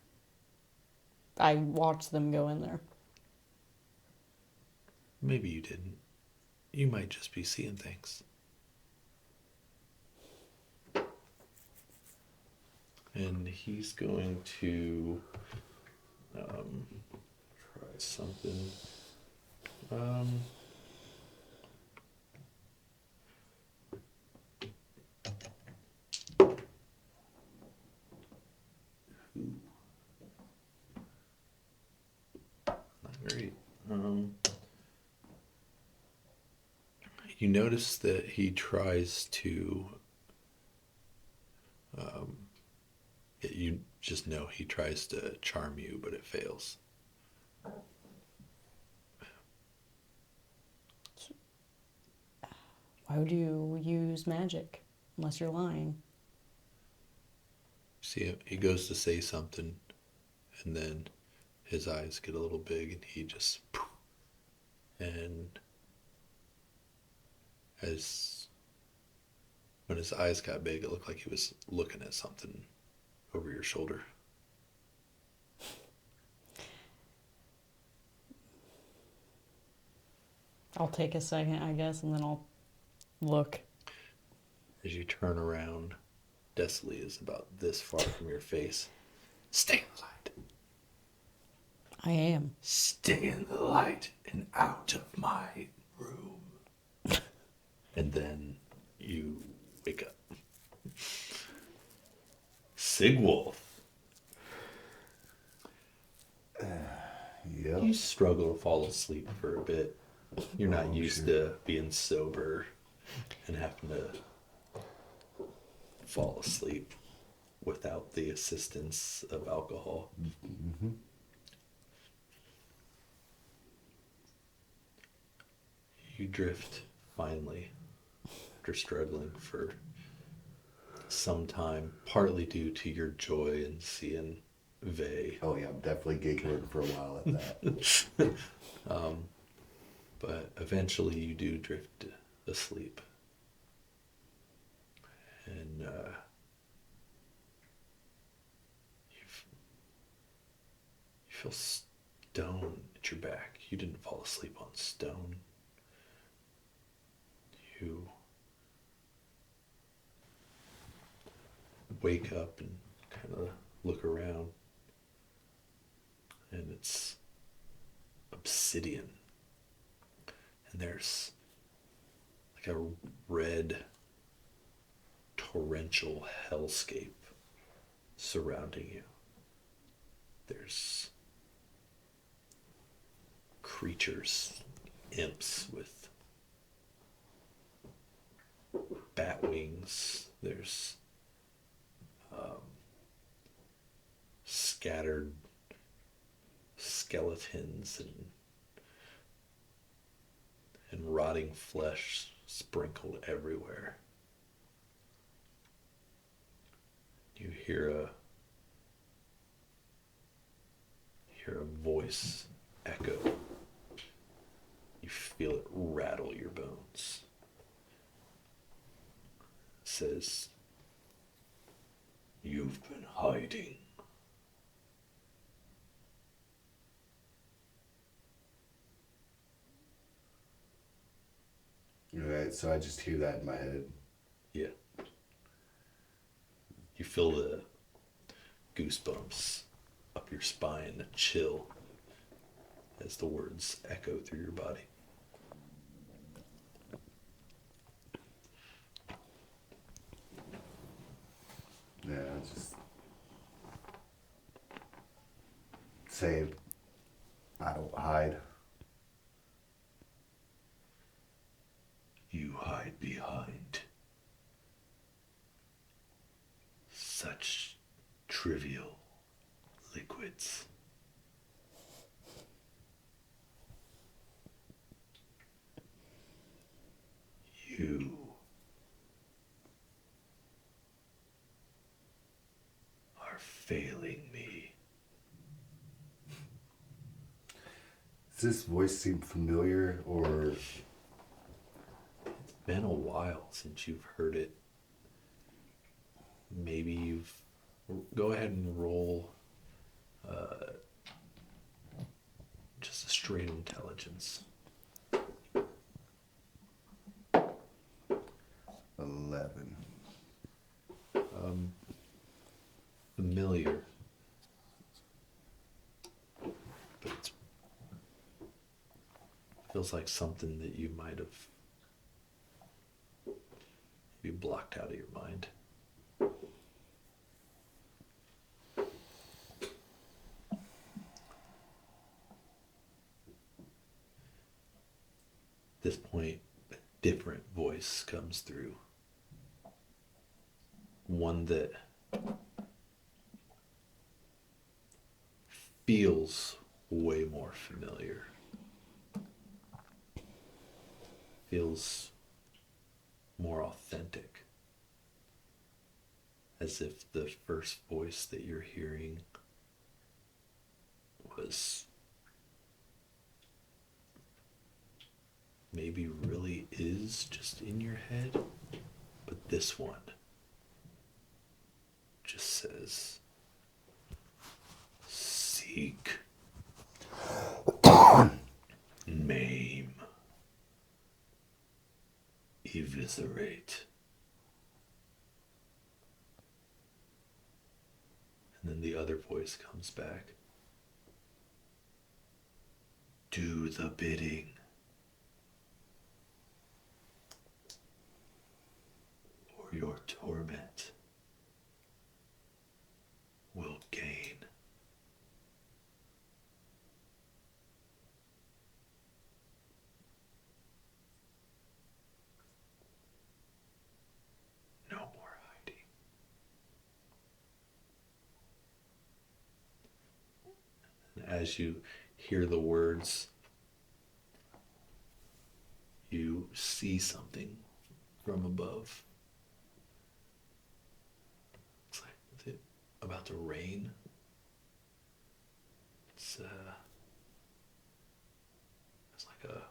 I watched them go in there. Maybe you didn't. You might just be seeing things. And he's going to try something. You notice that he tries to, you just know he tries to charm you, but it fails. Why would you use magic unless you're lying? See, he goes to say something, and then his eyes get a little big, and he just, and as when his eyes got big, it looked like he was looking at something over your shoulder. I'll take a second, I guess, and then I'll look. As you turn around, Desley is about this far from your face. Stay in the light. I am. Stay in the light and out of my room. And then you wake up. Sigwolf. Yep. You struggle to fall asleep for a bit. You're not used to being sober and having to fall asleep without the assistance of alcohol. Mm-hmm. You drift finally after struggling for some time, partly due to your joy in seeing Vey. Oh yeah, I'm definitely giggling for a while at that. But eventually you do drift asleep. And you feel stone at your back. You didn't fall asleep on stone. You wake up and kind of look around, and it's obsidian. And there's like a red torrential hellscape surrounding you. There's creatures, imps with bat wings. There's scattered skeletons and rotting flesh sprinkled everywhere. You hear a voice echo. You feel it rattle your bones. It says, "You've been hiding." Right, so I just hear that in my head. Yeah. You feel the goosebumps up your spine, a chill, as the words echo through your body. Yeah, I just say I don't hide. You hide behind such trivial liquids. You are failing me. Does this voice seem familiar or It's been a while since you've heard it. Maybe you've... Go ahead and roll just a straight intelligence. 11? Familiar. But it feels like something that you might have maybe blocked out of your mind. At this point, a different voice comes through. One that feels way more familiar. Feels more authentic. As if the first voice that you're hearing was maybe really is just in your head, but this one just says, seek, maim, eviscerate. And then the other voice comes back. Do the bidding. Or your torment will gain. No more hiding. And as you hear the words, you see something from above. Looks like, is it about to rain? It's like a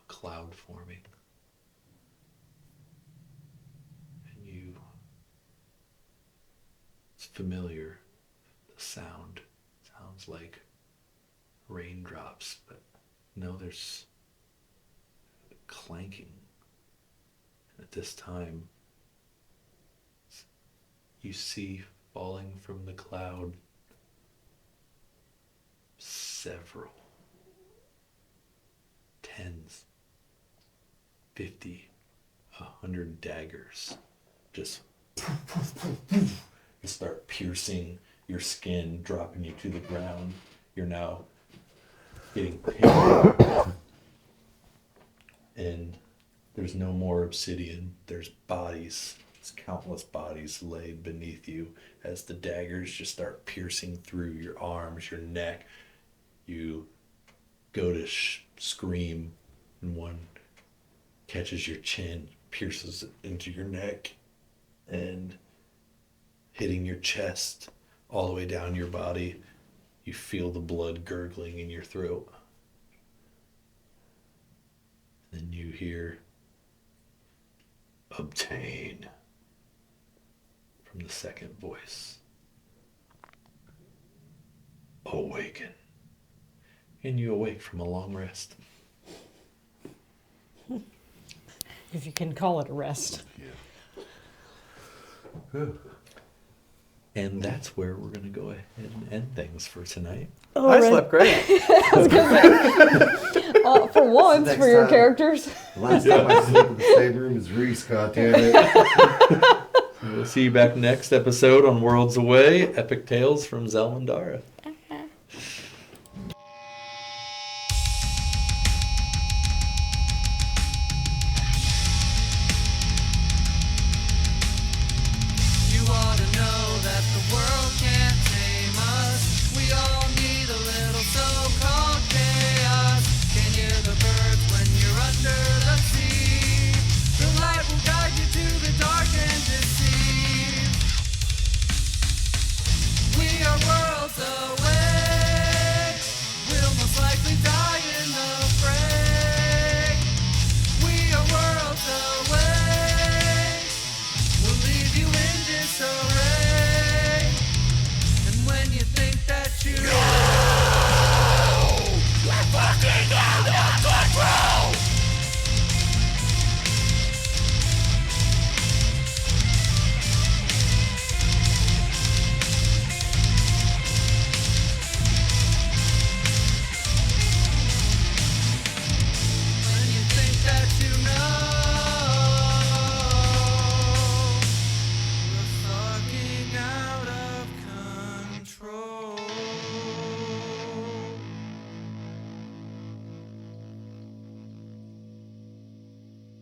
cloud forming. And it's familiar. The sound sounds like raindrops, but no, there's clanking. And at this time, you see falling from the cloud several, tens, 50, 100 daggers just start piercing your skin, dropping you to the ground. You're now getting pinned. And there's no more obsidian. There's bodies. There's countless bodies laid beneath you as the daggers just start piercing through your arms, your neck. You go to scream, and one catches your chin, pierces it into your neck, and hitting your chest all the way down your body. You feel the blood gurgling in your throat. Then you hear, obtain, from the second voice. Awaken. And you awake from a long rest. If you can call it a rest. Yeah. And that's where we're going to go ahead and end things for tonight. Oh, I slept great. I was gonna say, for once, Next for your time. characters. Last time I sleep in the same room as Reese, goddammit. We'll see you back next episode on Worlds Away, Epic Tales from Zelmandara.